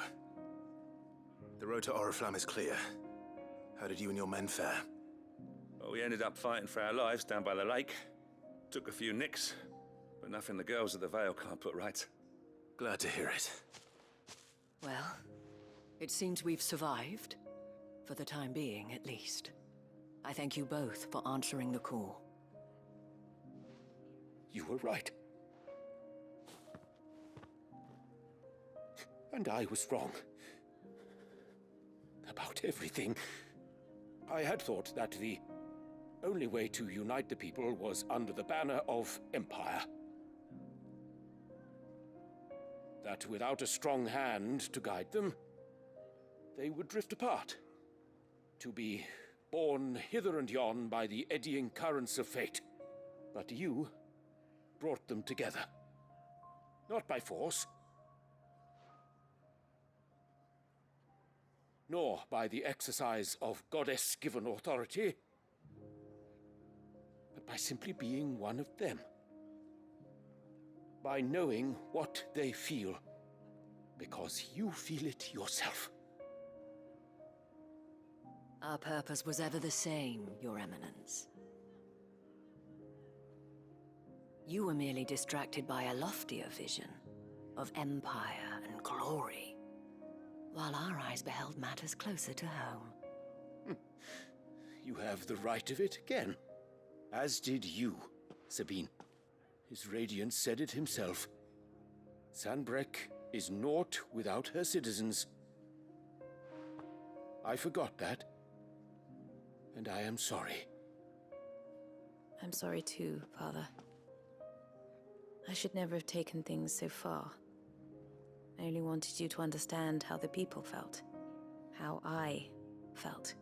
The road to Oriflamme is clear. How did you and your men fare? Well, we ended up fighting for our lives down by the lake. Took a few nicks, but nothing the girls of the Vale can't put right. Glad to hear it. Well, it seems we've survived. For the time being, at least. I thank you both for answering the call. You were right. And I was wrong. About everything. I had thought that the only way to unite the people was under the banner of Empire. That without a strong hand to guide them, they would drift apart. To be borne hither and yon by the eddying currents of fate. But you brought them together. Not by force, nor by the exercise of goddess-given authority, but by simply being one of them. By knowing what they feel, because you feel it yourself. Our purpose was ever the same, Your Eminence. You were merely distracted by a loftier vision of empire and glory, while our eyes beheld matters closer to home. You have the right of it again. As did you, Sabine. His radiance said it himself. Sanbreque is naught without her citizens. I forgot that. And I am sorry. I'm sorry too, Father. I should never have taken things so far. I only wanted you to understand how the people felt. How I felt.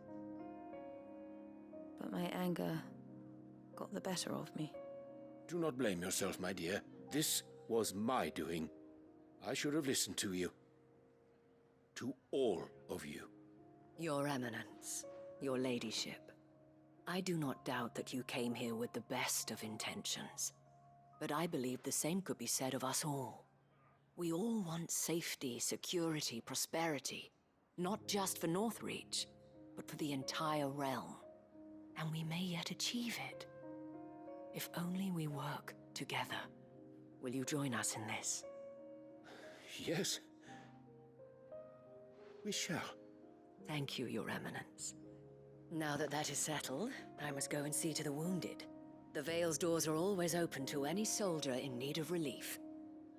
But my anger got the better of me. Do not blame yourself, my dear. This was my doing. I should have listened to you. To all of you. Your Eminence, your Ladyship, I do not doubt that you came here with the best of intentions. But I believe the same could be said of us all. We all want safety, security, prosperity. Not just for Northreach, but for the entire realm. And we may yet achieve it. If only we work together. Will you join us in this? Yes. We shall. Thank you, Your Eminence. Now that that is settled, I must go and see to the wounded. The Vale's doors are always open to any soldier in need of relief.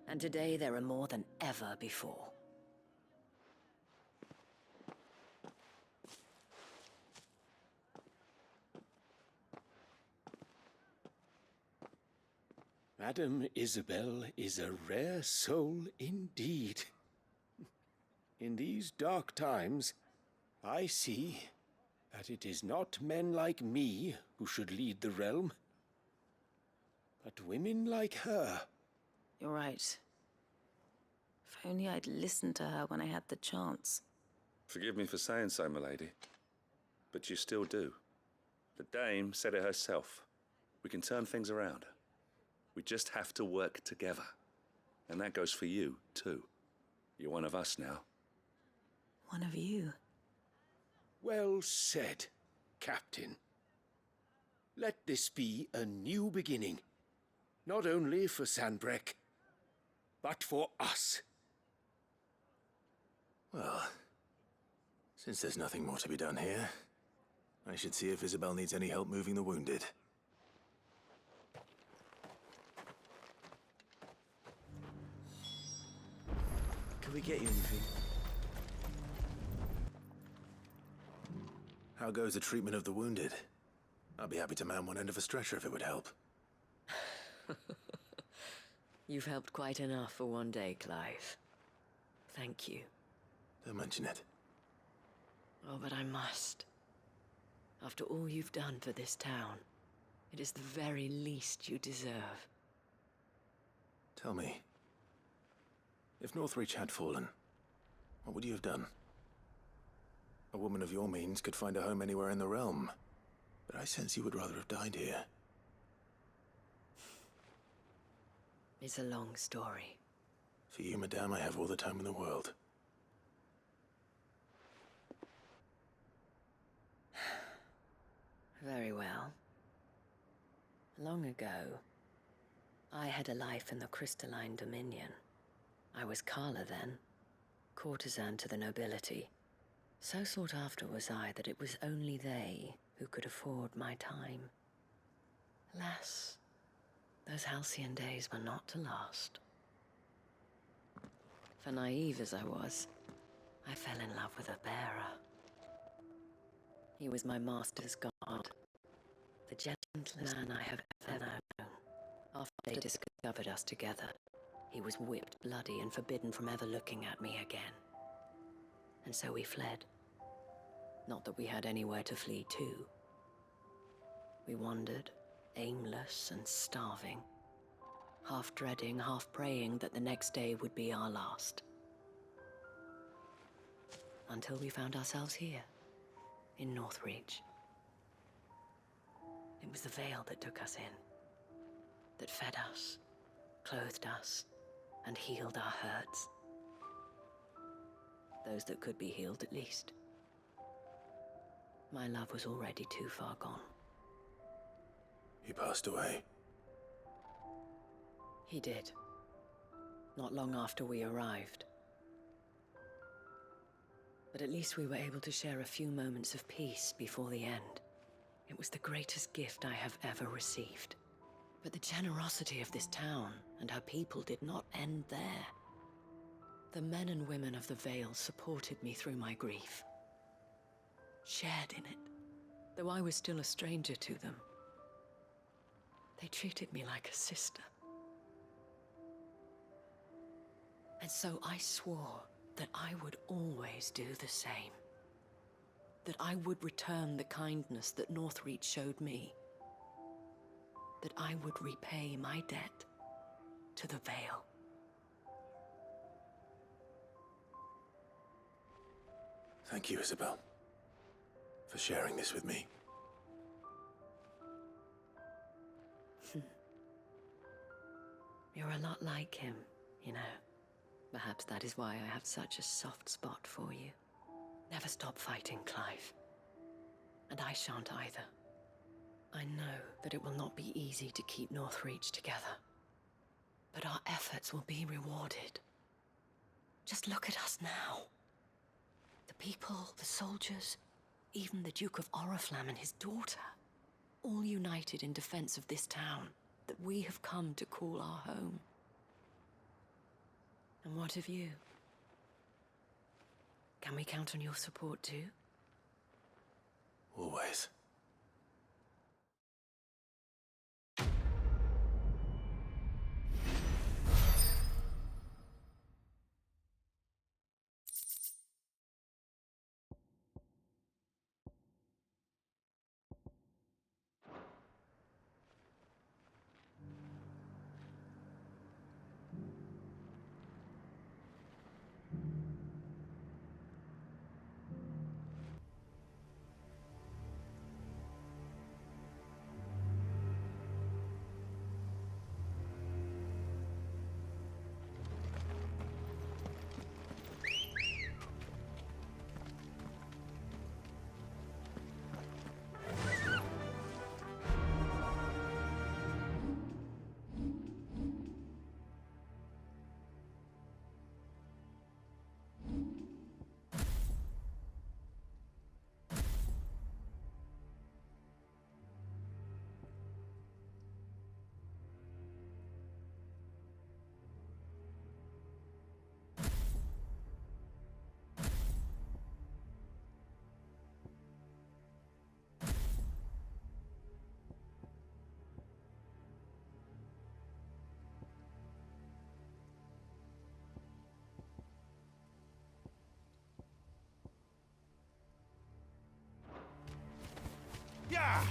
And today there are more than ever before. Madame Isabel is a rare soul indeed. In these dark times, I see that it is not men like me who should lead the realm, but women like her. You're right. If only I'd listened to her when I had the chance. Forgive me for saying so, milady, but you still do. The Dame said it herself. We can turn things around. We just have to work together. And that goes for you, too. You're one of us now. One of you? Well said, Captain. Let this be a new beginning. Not only for Sanbreque, but for us. Well, since there's nothing more to be done here, I should see if Isabel needs any help moving the wounded. Can we get you anything? How goes the treatment of the wounded? I'd be happy to man one end of a stretcher if it would help. You've helped quite enough for one day, Clive. Thank you. Don't mention it. Oh, but I must. After all you've done for this town, it is the very least you deserve. Tell me, if Northreach had fallen, what would you have done? A woman of your means could find a home anywhere in the realm, but I sense you would rather have died here. It's a long story. For you, madame, I have all the time in the world. Very well. Long ago, I had a life in the Crystalline Dominion. I was Carla then, courtesan to the nobility. So sought after was I that it was only they who could afford my time. Alas, those halcyon days were not to last. For naive as I was, I fell in love with a bearer. He was my master's guard, the gentlest man I have ever known. After they discovered us together, he was whipped bloody and forbidden from ever looking at me again. And so we fled. Not that we had anywhere to flee to. We wandered, aimless and starving, half dreading, half praying that the next day would be our last. Until we found ourselves here, in Northreach. It was the veil that took us in, that fed us, clothed us, and healed our hurts. Those that could be healed, at least. My love was already too far gone. He passed away. He did. Not long after we arrived. But at least we were able to share a few moments of peace before the end. It was the greatest gift I have ever received. But the generosity of this town and her people did not end there. The men and women of the Vale supported me through my grief. Shared in it, though I was still a stranger to them. They treated me like a sister. And so I swore that I would always do the same. That I would return the kindness that Northreach showed me. That I would repay my debt to the Vale. Thank you, Isabel, for sharing this with me. You're a lot like him, you know. Perhaps that is why I have such a soft spot for you. Never stop fighting, Clive. And I shan't either. I know that it will not be easy to keep Northreach together. But our efforts will be rewarded. Just look at us now. The people, the soldiers, even the Duke of Oriflamme and his daughter, all united in defense of this town that we have come to call our home. And what of you? Can we count on your support too? Always. Yeah!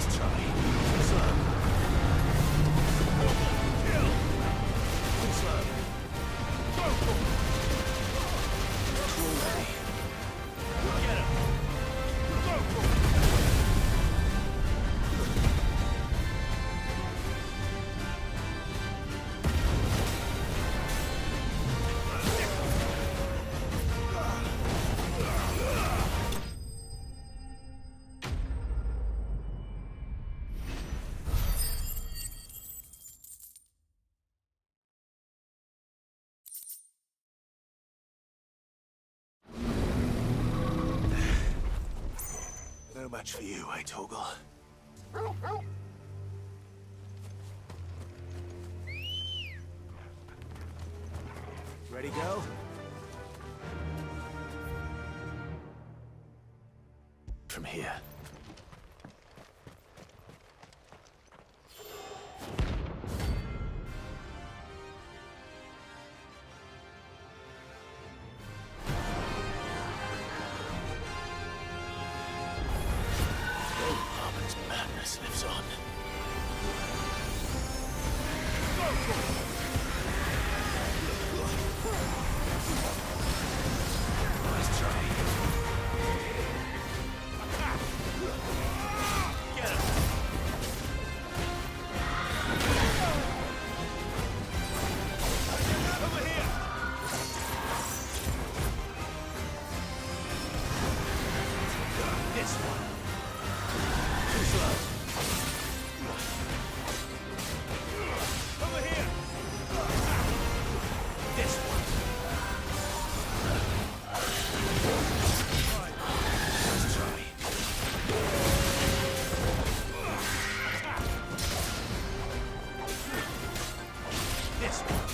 Nice try. Too slow. Kill. Too slow. Go. Too ready. Get him. Go. No match for you, eh, Torgal? Ready, go? From here. Madness lives on. Nice try. Get him. Over here. This one. Too slow. Over here! This one. Let's try. This one.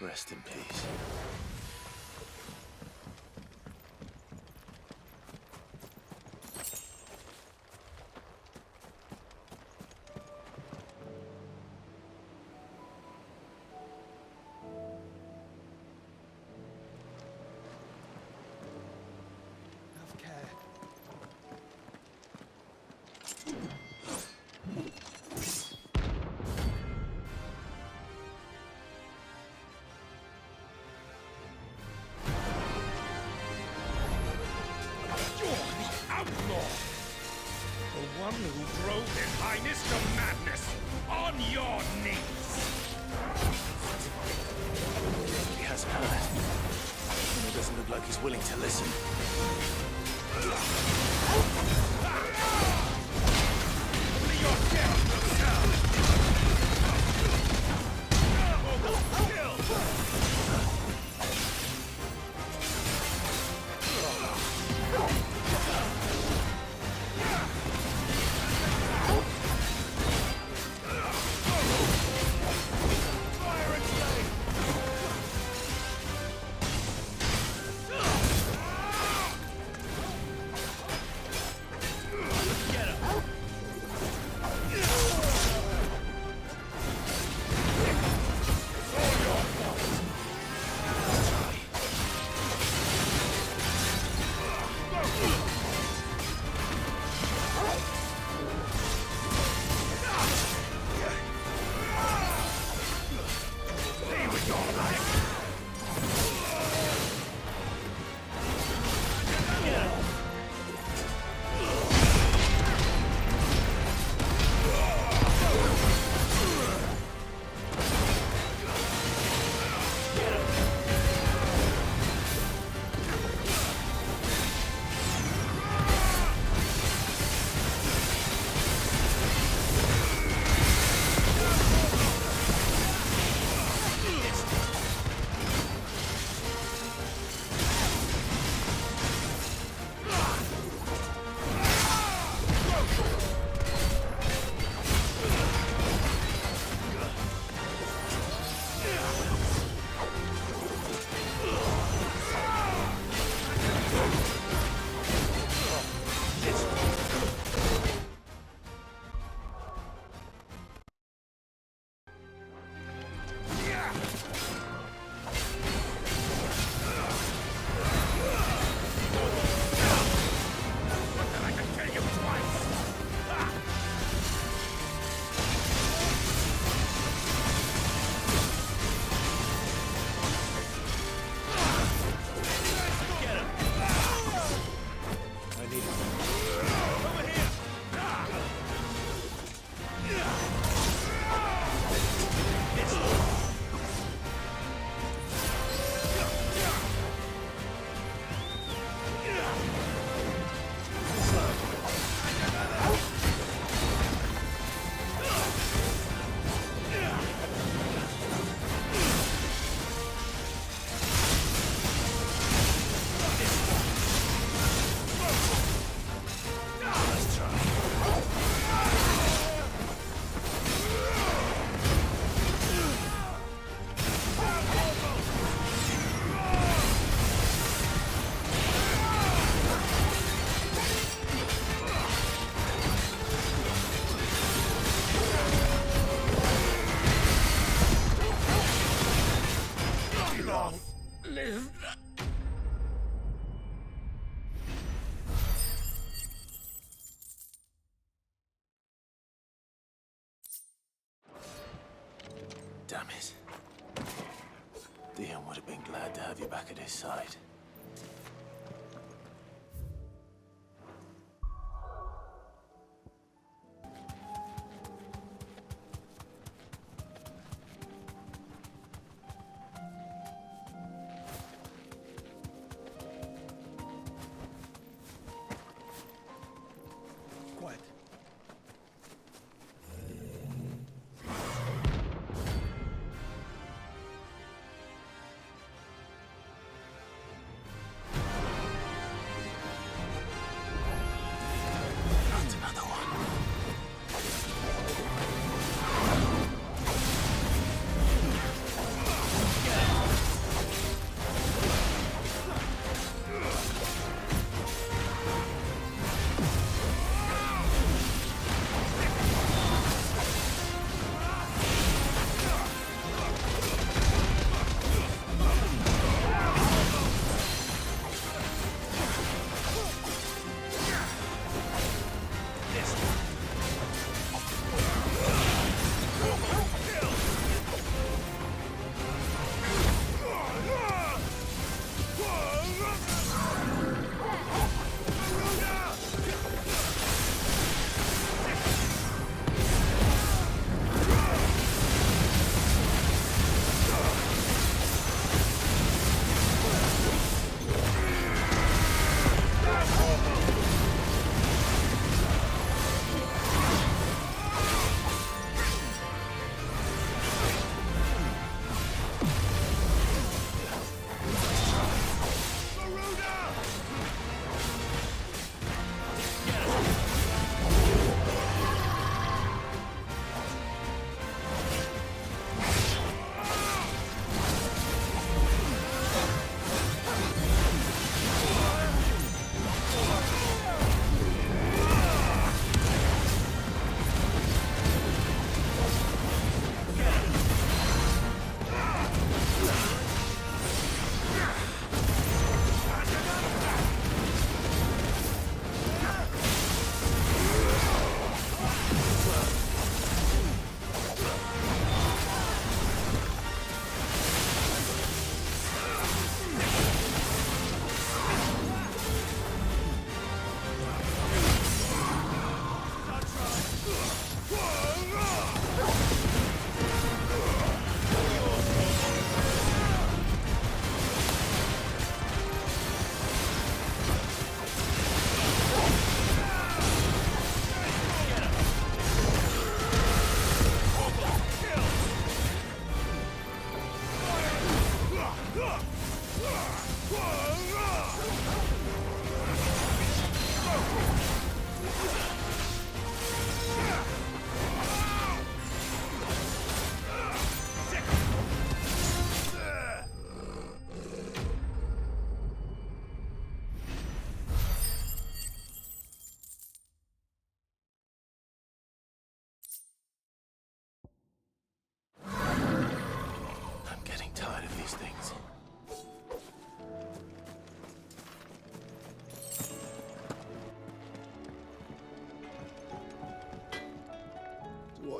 Rest in peace. Have care. Outlaw! The one who drove His Highness to madness! On your knees! He hasn't heard. And it doesn't look like he's willing to listen. Only your death will tell! Damn it. Dion would have been glad to have you back at his side. Quiet.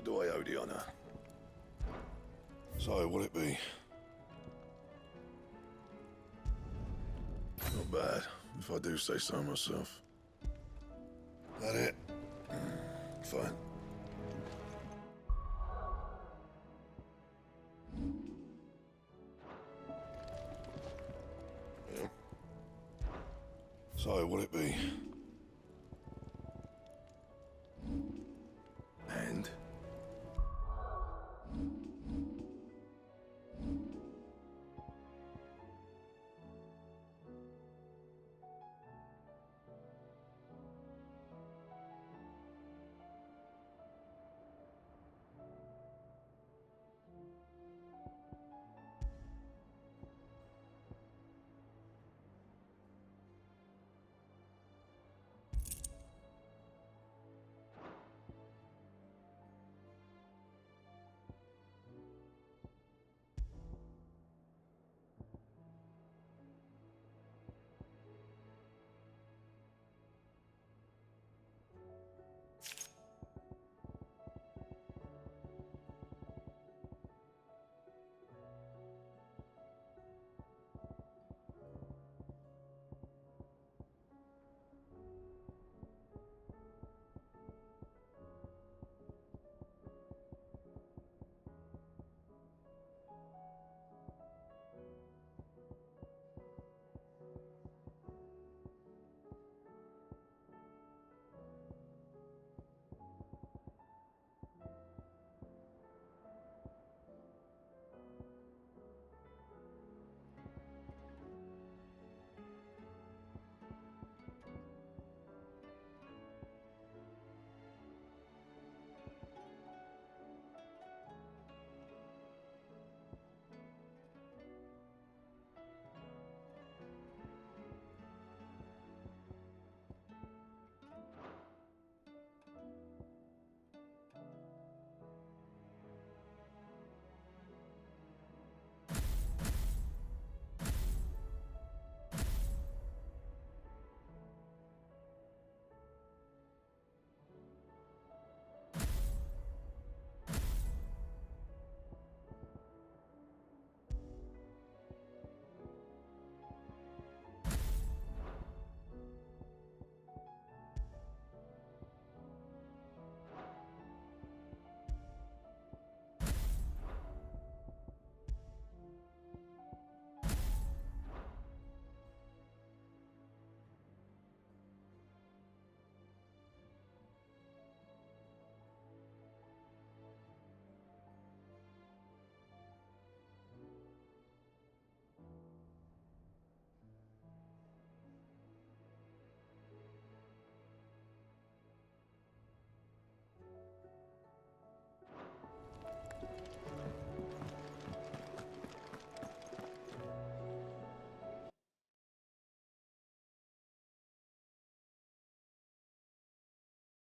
do I owe the honor? So, what it be? Not bad, if I do say so myself. That it? Fine. Yeah. So, what it be?